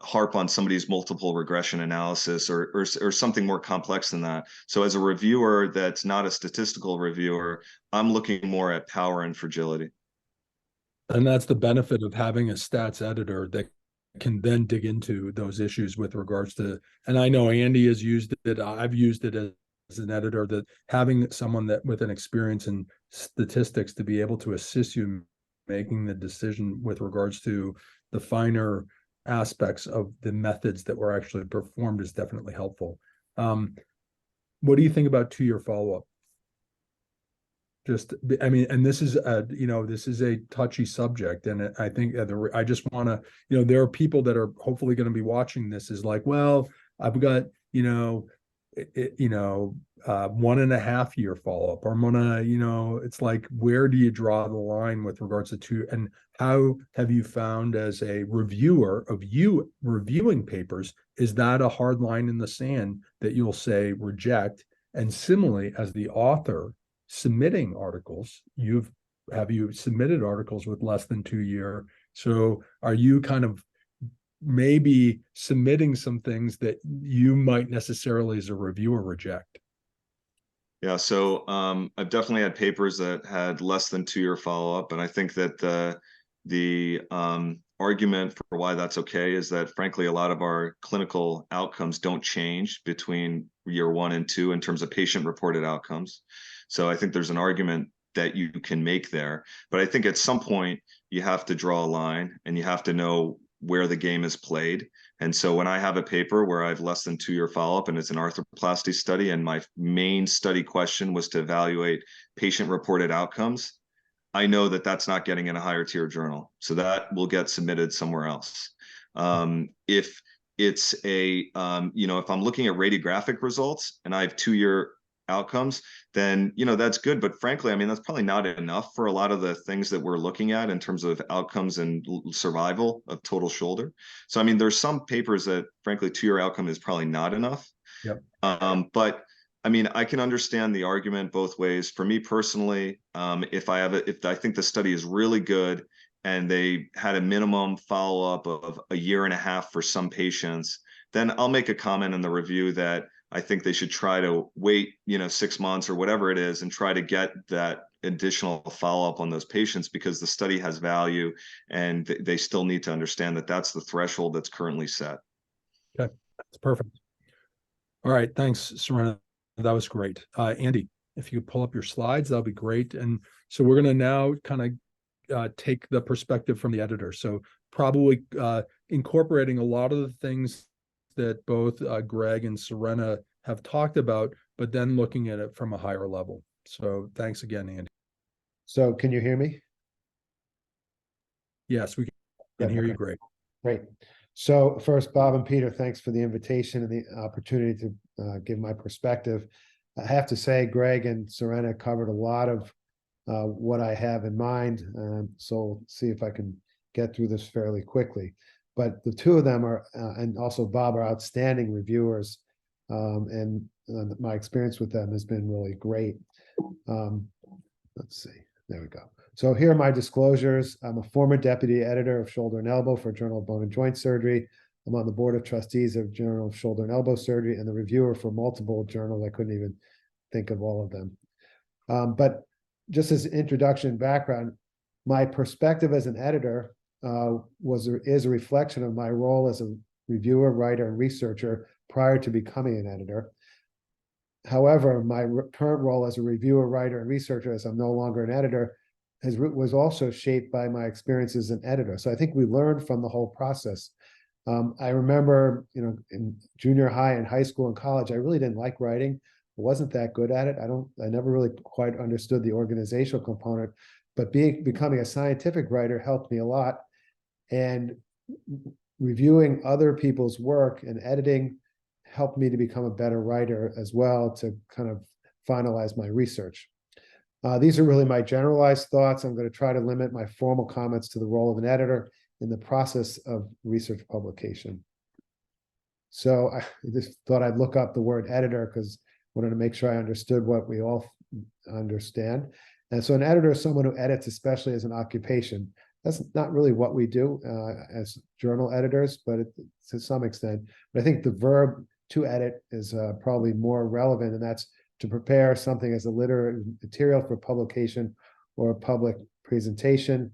harp on somebody's multiple regression analysis or something more complex than that. So as a reviewer that's not a statistical reviewer, I'm looking more at power and fragility. And that's the benefit of having a stats editor that can then dig into those issues with regards to, and I know Andy has used it, I've used it as an editor, that having someone that with an experience in statistics to be able to assist you making the decision with regards to the finer aspects of the methods that were actually performed is definitely helpful. What do you think about 2-year follow-up? Just, I mean, and this is this is a touchy subject, and I think I just want to, there are people that are hopefully going to be watching this is like, well, I've got 1.5 year follow-up, or I'm gonna, it's like, where do you draw the line with regards to 2, and how have you found as a reviewer of you reviewing papers, is that a hard line in the sand that you'll say reject? And similarly, as the author submitting articles, have you submitted articles with less than 2 year? So are you kind of maybe submitting some things that you might necessarily as a reviewer reject? Yeah, so I've definitely had papers that had less than 2-year follow-up, and I think that the argument for why that's okay is that, frankly, a lot of our clinical outcomes don't change between year 1 and 2 in terms of patient-reported outcomes. So I think there's an argument that you can make there, but I think at some point you have to draw a line and you have to know where the game is played. And so when I have a paper where I have less than 2-year follow-up and it's an arthroplasty study, and my main study question was to evaluate patient-reported outcomes, I know that that's not getting in a higher tier journal. So that will get submitted somewhere else. If it's if I'm looking at radiographic results and I have 2-year outcomes, then that's good, but frankly, I mean, that's probably not enough for a lot of the things that we're looking at in terms of outcomes and survival of total shoulder. So I mean, there's some papers that frankly 2-year outcome is probably not enough. Yep. But I mean, I can understand the argument both ways. For me personally, if I think the study is really good and they had a minimum follow-up of 1.5 years for some patients, then I'll make a comment in the review that I think they should try to wait, 6 months or whatever it is, and try to get that additional follow-up on those patients, because the study has value and they still need to understand that that's the threshold that's currently set. Okay, that's perfect. All right, thanks, Surena. That was great. Andy, if you could pull up your slides, that'll be great. And so we're going to now kind of take the perspective from the editor. So probably incorporating a lot of the things that both Greg and Surena have talked about, but then looking at it from a higher level. So thanks again, Andy. So can you hear me? Yes, we can hear you Okay. great. Great. So first, Bob and Peter, thanks for the invitation and the opportunity to give my perspective. I have to say, Greg and Surena covered a lot of what I have in mind, so see if I can get through this fairly quickly. But the two of them are, and also Bob, are outstanding reviewers, and my experience with them has been really great. Let's see, there we go. So here are my disclosures. I'm a former deputy editor of Shoulder and Elbow for Journal of Bone and Joint Surgery. I'm on the board of trustees of Journal of Shoulder and Elbow Surgery and the reviewer for multiple journals. I couldn't even think of all of them. But just as introduction background, my perspective as an editor is a reflection of my role as a reviewer, writer, and researcher prior to becoming an editor. However, my current role as a reviewer, writer, and researcher, as I'm no longer an editor, was also shaped by my experience as an editor. So I think we learned from the whole process. I remember, in junior high and high school and college, I really didn't like writing. I wasn't that good at it. I never really quite understood the organizational component, but becoming a scientific writer helped me a lot. And reviewing other people's work and editing helped me to become a better writer as well, to kind of finalize my research. These are really my generalized thoughts. I'm going to try to limit my formal comments to the role of an editor in the process of research publication. So I just thought I'd look up the word editor because I wanted to make sure I understood what we all understand. And so an editor is someone who edits, especially as an occupation. That's not really what we do as journal editors, but to some extent. But I think the verb to edit is probably more relevant, and that's to prepare something as a literary material for publication or a public presentation,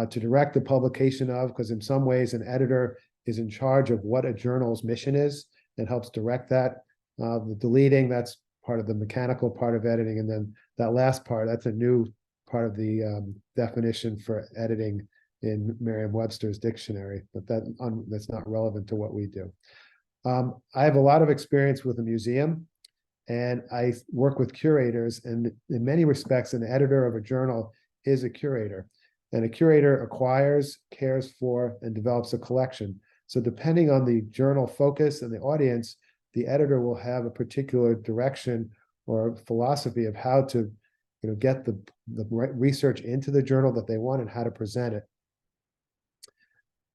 to direct the publication of, because in some ways an editor is in charge of what a journal's mission is and helps direct that. The deleting, that's part of the mechanical part of editing. And then that last part, that's a new part of the definition for editing in Merriam-Webster's dictionary, but that's not relevant to what we do. I have a lot of experience with a museum, and I work with curators, and in many respects, an editor of a journal is a curator. And a curator acquires, cares for, and develops a collection. So depending on the journal focus and the audience, the editor will have a particular direction or philosophy of how to, get the right research into the journal that they want and how to present it.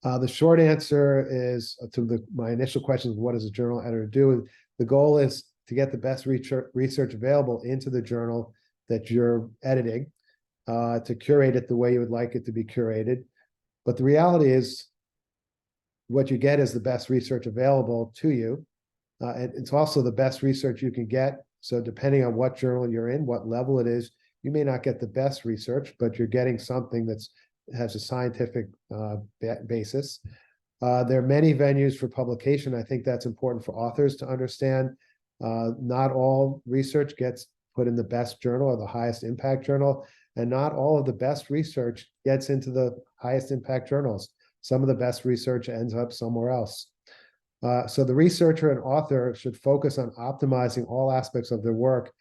The short answer is to my initial question is, what does a journal editor do? The goal is to get the best research available into the journal that you're editing, to curate it the way you would like it to be curated. But the reality is, what you get is the best research available to you. And it's also the best research you can get. So depending on what journal you're in, what level it is, you may not get the best research, but you're getting something that's has a scientific basis. There are many venues for publication. I think that's important for authors to understand. Not all research gets put in the best journal or the highest impact journal, and not all of the best research gets into the highest impact journals. Some of the best research ends up somewhere else. So the researcher and author should focus on optimizing all aspects of their work,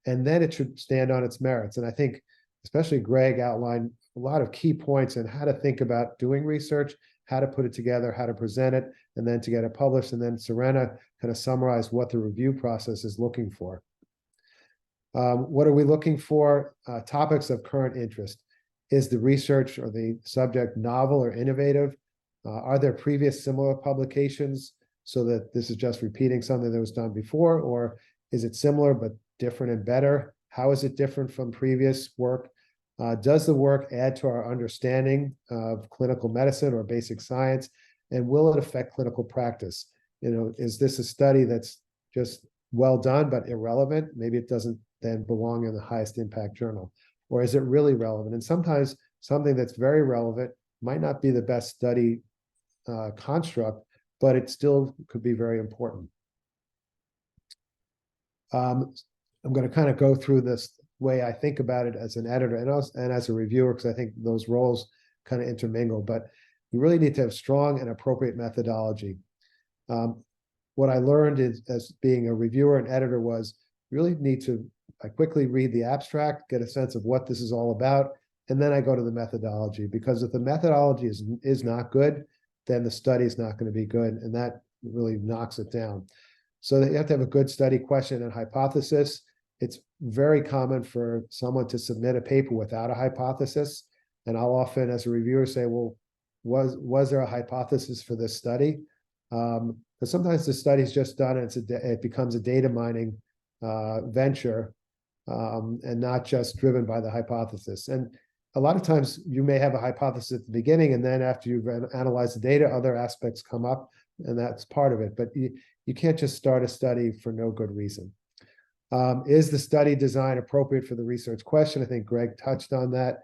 and then it should stand on its merits. And I think especially Greg outlined a lot of key points on how to think about doing research, how to put it together, how to present it, and then to get it published. And then Serena kind of summarized what the review process is looking for. What are we looking for? Topics of current interest. Is the research or the subject novel or innovative? Are there previous similar publications so that this is just repeating something that was done before? Or is it similar but different and better? How is it different from previous work? Does the work add to our understanding of clinical medicine or basic science? And will it affect clinical practice? Is this a study that's just well done but irrelevant? Maybe it doesn't then belong in the highest impact journal. Or is it really relevant? And sometimes something that's very relevant might not be the best study construct, but it still could be very important. I'm going to kind of go through this way I think about it as an editor and as a reviewer, because I think those roles kind of intermingle, but you really need to have strong and appropriate methodology. What I learned is, as being a reviewer and editor, was you really need to quickly read the abstract, get a sense of what this is all about, and then I go to the methodology, because if the methodology is not good, then the study is not going to be good, and that really knocks it down. So you have to have a good study question and hypothesis. It's very common for someone to submit a paper without a hypothesis, and I'll often, as a reviewer, say, well, was there a hypothesis for this study? Because sometimes the study's just done and it becomes a data mining venture, and not just driven by the hypothesis. And a lot of times you may have a hypothesis at the beginning, and then after you've analyzed the data, other aspects come up, and that's part of it. But you can't just start a study for no good reason. Is the study design appropriate for the research question? I think Greg touched on that.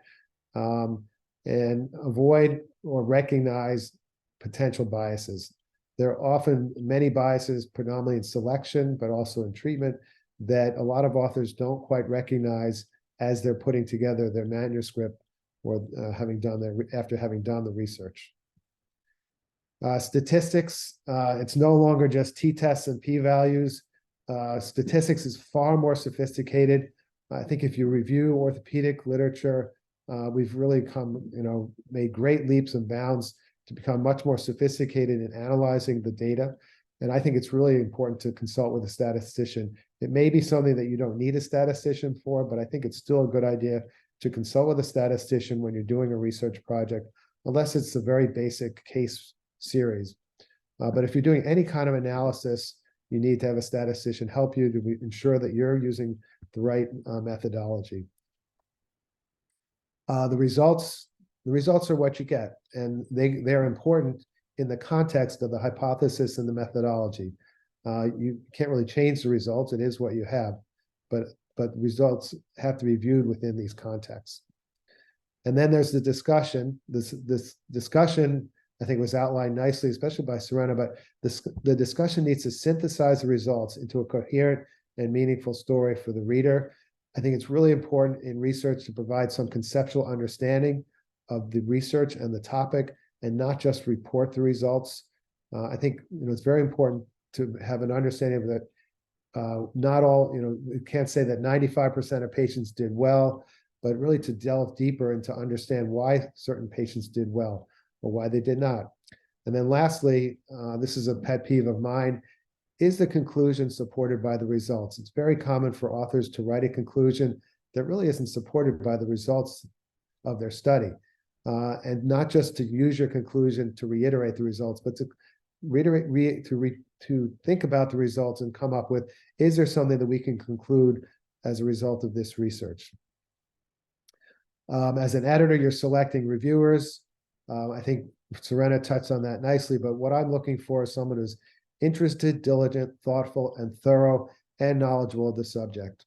And avoid or recognize potential biases. There are often many biases, predominantly in selection, but also in treatment, that a lot of authors don't quite recognize as they're putting together their manuscript or after having done the research. Statistics, it's no longer just t-tests and p-values. Statistics is far more sophisticated. I think if you review orthopedic literature, we've really made great leaps and bounds to become much more sophisticated in analyzing the data. And I think it's really important to consult with a statistician. It may be something that you don't need a statistician for, but I think it's still a good idea to consult with a statistician when you're doing a research project, unless it's a very basic case series. But if you're doing any kind of analysis, you need to have a statistician help you to ensure that you're using the right methodology. The results are what you get, and they're important in the context of the hypothesis and the methodology. You can't really change the results. It is what you have, but results have to be viewed within these contexts. And then there's the discussion. This discussion, I think, was outlined nicely, especially by Serena, but the discussion needs to synthesize the results into a coherent and meaningful story for the reader. I think it's really important in research to provide some conceptual understanding of the research and the topic, and not just report the results. I think it's very important to have an understanding of that. Not all, you can't say that 95% of patients did well, but really to delve deeper and to understand why certain patients did well or why they did not. And then lastly, this is a pet peeve of mine, is the conclusion supported by the results? It's very common for authors to write a conclusion that really isn't supported by the results of their study. And not just to use your conclusion to reiterate the results, but to to think about the results and come up with, is there something that we can conclude as a result of this research? As an editor, you're selecting reviewers. I think Serena touched on that nicely, but what I'm looking for is someone who's interested, diligent, thoughtful, and thorough, and knowledgeable of the subject.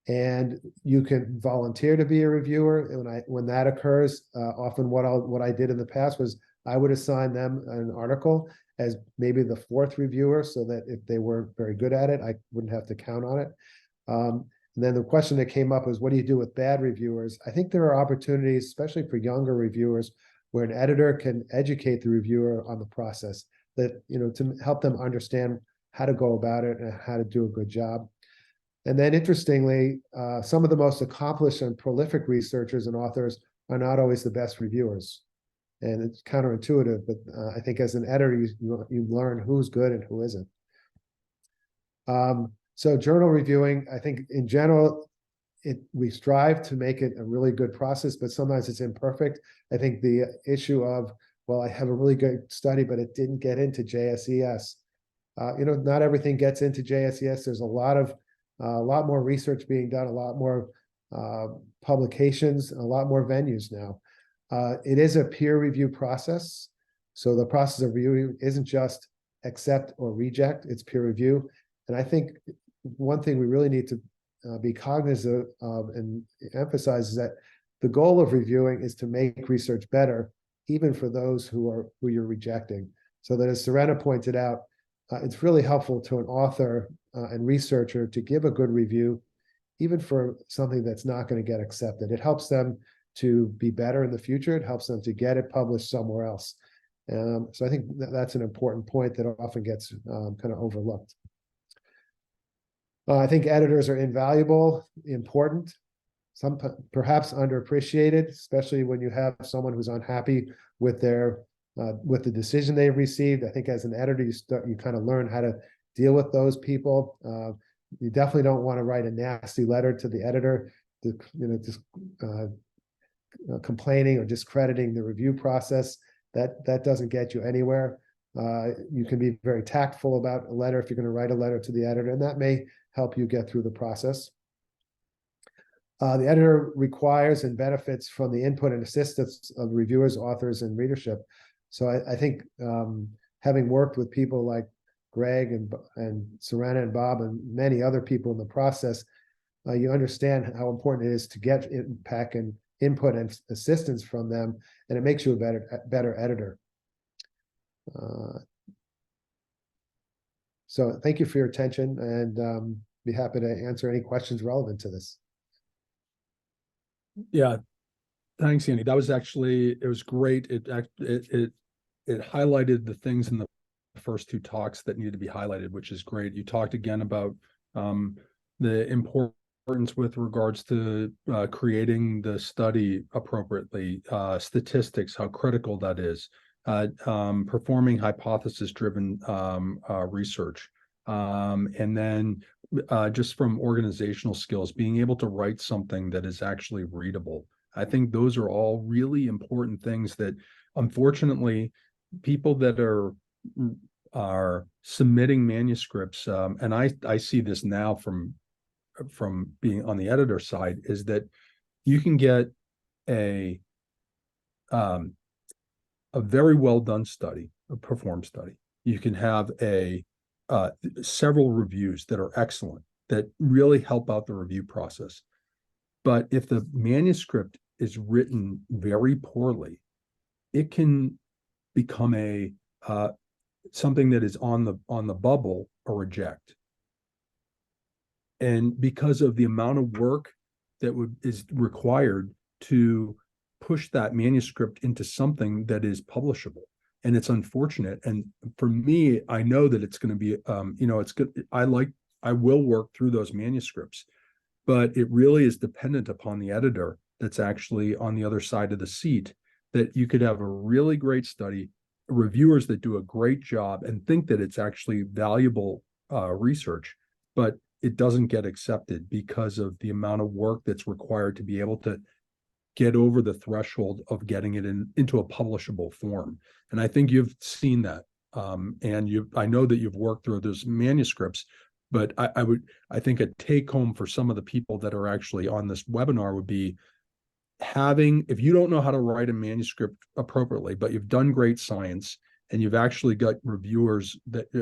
And you can volunteer to be a reviewer. And when that occurs, often what I did in the past was I would assign them an article as maybe the fourth reviewer, so that if they weren't very good at it, I wouldn't have to count on it. And then the question that came up was, what do you do with bad reviewers? I think there are opportunities, especially for younger reviewers, where an editor can educate the reviewer on the process, that, to help them understand how to go about it and how to do a good job. And then interestingly, some of the most accomplished and prolific researchers and authors are not always the best reviewers. And it's counterintuitive, but I think as an editor, you learn who's good and who isn't. So journal reviewing, I think in general, we strive to make it a really good process, but sometimes it's imperfect. I think the issue of, well, I have a really good study, but it didn't get into JSES. Not everything gets into JSES. There's a lot more research being done, a lot more publications, a lot more venues now. It is a peer review process. So the process of review isn't just accept or reject, it's peer review. And I think one thing we really need to be cognizant of and emphasize is that the goal of reviewing is to make research better, even for those who you're rejecting. So that, as Serena pointed out, it's really helpful to an author and researcher to give a good review, even for something that's not going to get accepted. It helps them to be better in the future. It helps them to get it published somewhere else. So I think that's an important point that often gets kind of overlooked. I think editors are invaluable, important, some perhaps underappreciated, especially when you have someone who's unhappy with with the decision they've received. I think as an editor, you kind of learn how to deal with those people. You definitely don't want to write a nasty letter to the editor, just complaining or discrediting the review process. That doesn't get you anywhere. You can be very tactful about a letter if you're going to write a letter to the editor, and that may help you get through the process. The editor requires and benefits from the input and assistance of reviewers, authors, and readership. So I think having worked with people like Greg and Serena and Bob and many other people in the process, you understand how important it is to get impact and input and assistance from them, and it makes you a better editor. So thank you for your attention, and be happy to answer any questions relevant to this. Yeah, thanks, Andy. That was actually, it was great. It highlighted the things in the first two talks that needed to be highlighted, which is great. You talked again about the importance with regards to creating the study appropriately, statistics, how critical that is, performing hypothesis-driven research, and then just from organizational skills, being able to write something that is actually readable. I think those are all really important things that, unfortunately, people that are submitting manuscripts, and I see this now from being on the editor side, is that you can get a very well done study, a performed study. You can have several reviews that are excellent, that really help out the review process. But if the manuscript is written very poorly, it can become something that is on the bubble, or reject. And because of the amount of work that is required to push that manuscript into something that is publishable. And it's unfortunate. And for me, I know that it's going to be, it's good. I will work through those manuscripts, but it really is dependent upon the editor that's actually on the other side of the seat, that you could have a really great study, reviewers that do a great job and think that it's actually valuable research, but it doesn't get accepted because of the amount of work that's required to be able to get over the threshold of getting it into a publishable form. And I think you've seen that. I know that you've worked through those manuscripts, but I think a take home for some of the people that are actually on this webinar would be if you don't know how to write a manuscript appropriately, but you've done great science and you've actually got reviewers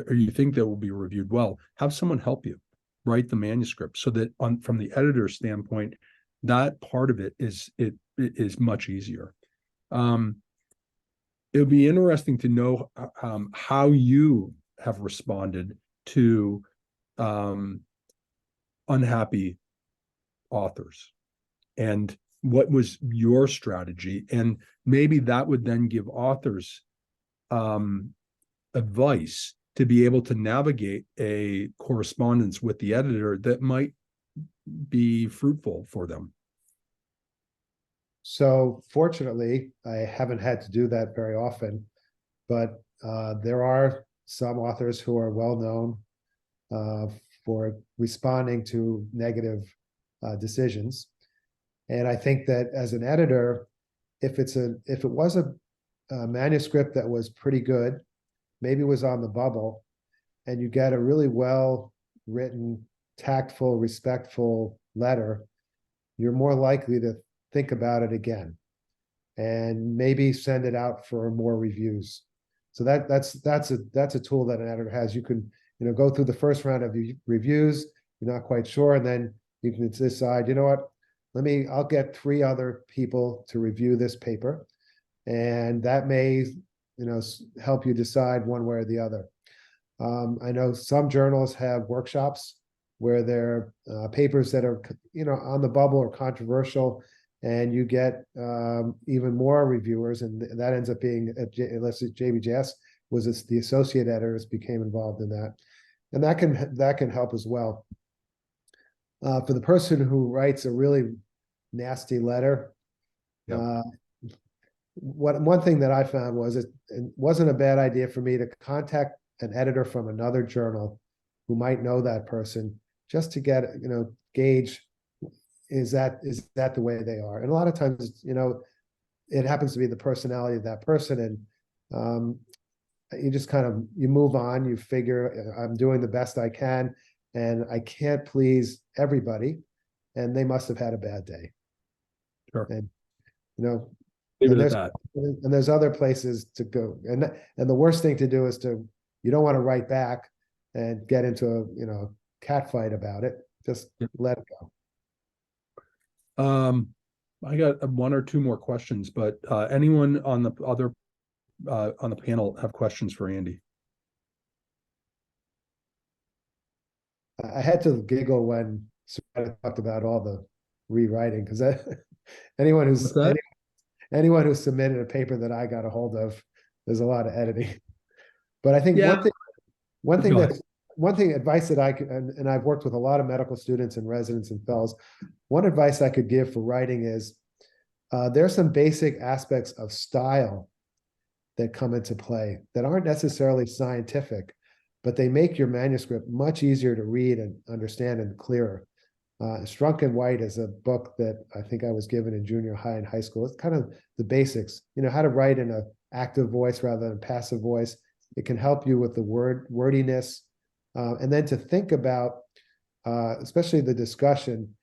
or you think that will be reviewed well, have someone help you write the manuscript so that from the editor's standpoint, that part of it is much easier. It would be interesting to know how you have responded to unhappy authors and what was your strategy, and maybe that would then give authors advice to be able to navigate a correspondence with the editor that might be fruitful for them. So fortunately, I haven't had to do that very often, but there are some authors who are well known for responding to negative decisions. And I think that as an editor, if it was a manuscript that was pretty good, maybe it was on the bubble, and you get a really well written, tactful, respectful letter, you're more likely to think about it again and maybe send it out for more reviews. So that's a tool that an editor has. You can go through the first round of reviews, you're not quite sure, and then you can decide, you know what, I'll get 3 other people to review this paper, and that may help you decide one way or the other. I know some journals have workshops where there are papers that are on the bubble or controversial, and you get even more reviewers, and that ends up being unless JBJS was the associate editors became involved in that, and that can help as well. For the person who writes a really nasty letter, Yep. One thing that I found was it wasn't a bad idea for me to contact an editor from another journal who might know that person, just to get gauge, is that the way they are. And a lot of times it happens to be the personality of that person, and you just you move on. You figure, I'm doing the best I can, and I can't please everybody, and they must have had a bad day. Sure. And Leave it and at that. there's other places to go, and the worst thing to do is you don't want to write back and get into a cat fight about it. Just let it go. I got 1 or 2 more questions, but anyone on the on the panel have questions for Andy? I had to giggle when Sarah talked about all the rewriting, because anyone who's submitted a paper that I got a hold of, there's a lot of editing. But I think one thing advice that I could, and I've worked with a lot of medical students and residents and fellows, one advice I could give for writing is there's some basic aspects of style that come into play that aren't necessarily scientific, but they make your manuscript much easier to read and understand and clearer. Strunk and White is a book that I think I was given in junior high and high school. It's kind of the basics, how to write in an active voice rather than passive voice. It can help you with the wordiness, and then to think about, especially the discussion,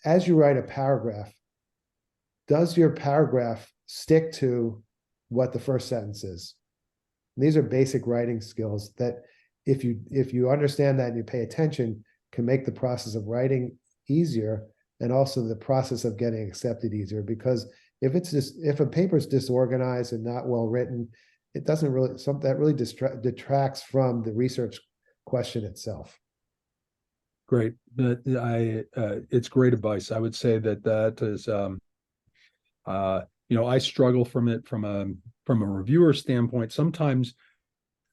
as you write a paragraph, does your paragraph stick to what the first sentence is? And these are basic writing skills that if you understand that and you pay attention, can make the process of writing easier, and also the process of getting accepted easier. Because if a paper is disorganized and not well written, it doesn't really, that really detracts from the research question itself. Great. It's great advice. I would say that is, I struggle from it from a reviewer standpoint. Sometimes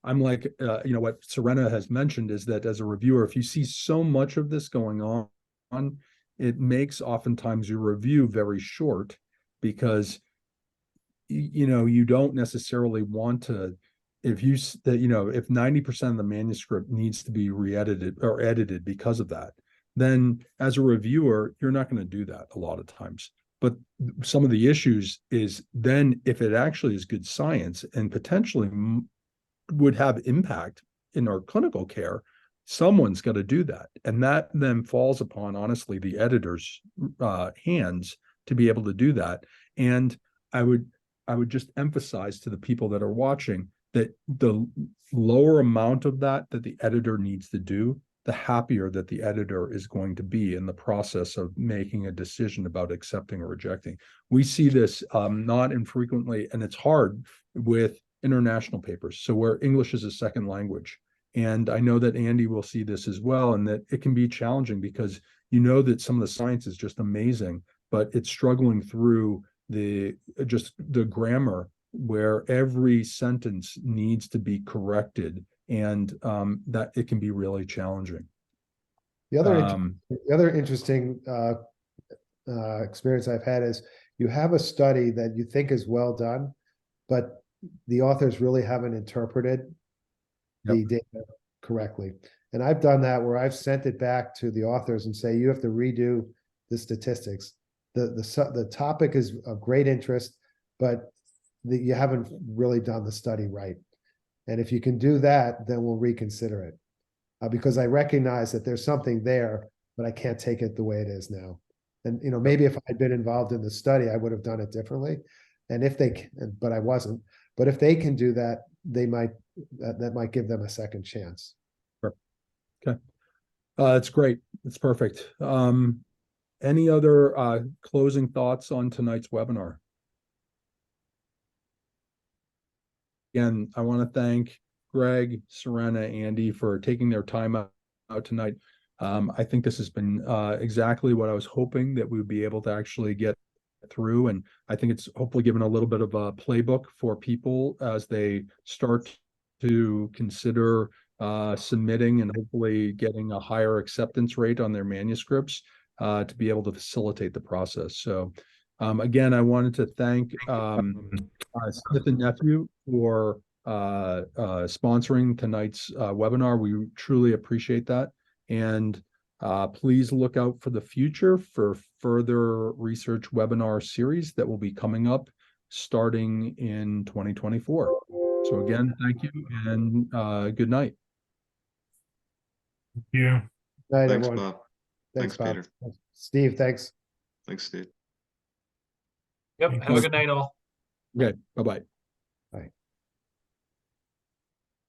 I'm like, what Serena has mentioned is that as a reviewer, if you see so much of this going on, it makes oftentimes your review very short because, you don't necessarily want to, if 90% of the manuscript needs to be re-edited or edited because of that, then as a reviewer, you're not going to do that a lot of times. But some of the issues is then if it actually is good science and potentially would have impact in our clinical care, someone's got to do that. And that then falls upon, honestly, the editor's hands to be able to do that. And I would just emphasize to the people that are watching that the lower amount of that the editor needs to do, the happier that the editor is going to be in the process of making a decision about accepting or rejecting. We see this not infrequently, and it's hard with international papers. So where English is a second language. And I know that Andy will see this as well, and that it can be challenging because that some of the science is just amazing, but it's struggling through the grammar where every sentence needs to be corrected, and that it can be really challenging. The other interesting experience I've had is you have a study that you think is well done, but the authors really haven't interpreted the data correctly. And I've done that where I've sent it back to the authors and say, you have to redo the statistics. The topic is of great interest, but you haven't really done the study right. And if you can do that, then we'll reconsider it. Because I recognize that there's something there, but I can't take it the way it is now. And, maybe if I'd been involved in the study, I would have done it differently. And if they can, but I wasn't. But if they can do that, that might give them a second chance. Sure. Okay. That's great. That's perfect. Any other closing thoughts on tonight's webinar? Again, I want to thank Greg, Serena, Andy for taking their time out tonight. I think this has been exactly what I was hoping that we would be able to actually get through. And I think it's hopefully given a little bit of a playbook for people as they start to consider submitting and hopefully getting a higher acceptance rate on their manuscripts to be able to facilitate the process. So again, I wanted to thank Smith and Nephew for sponsoring tonight's webinar. We truly appreciate that. And please look out for the future for further research webinar series that will be coming up starting in 2024. So again, thank you and good night. Yeah. Night, Thanks, everyone. Bob. Thanks, Bob. Peter. Steve, thanks. Thanks, Steve. Yep. Have a good night, all. Okay, bye-bye.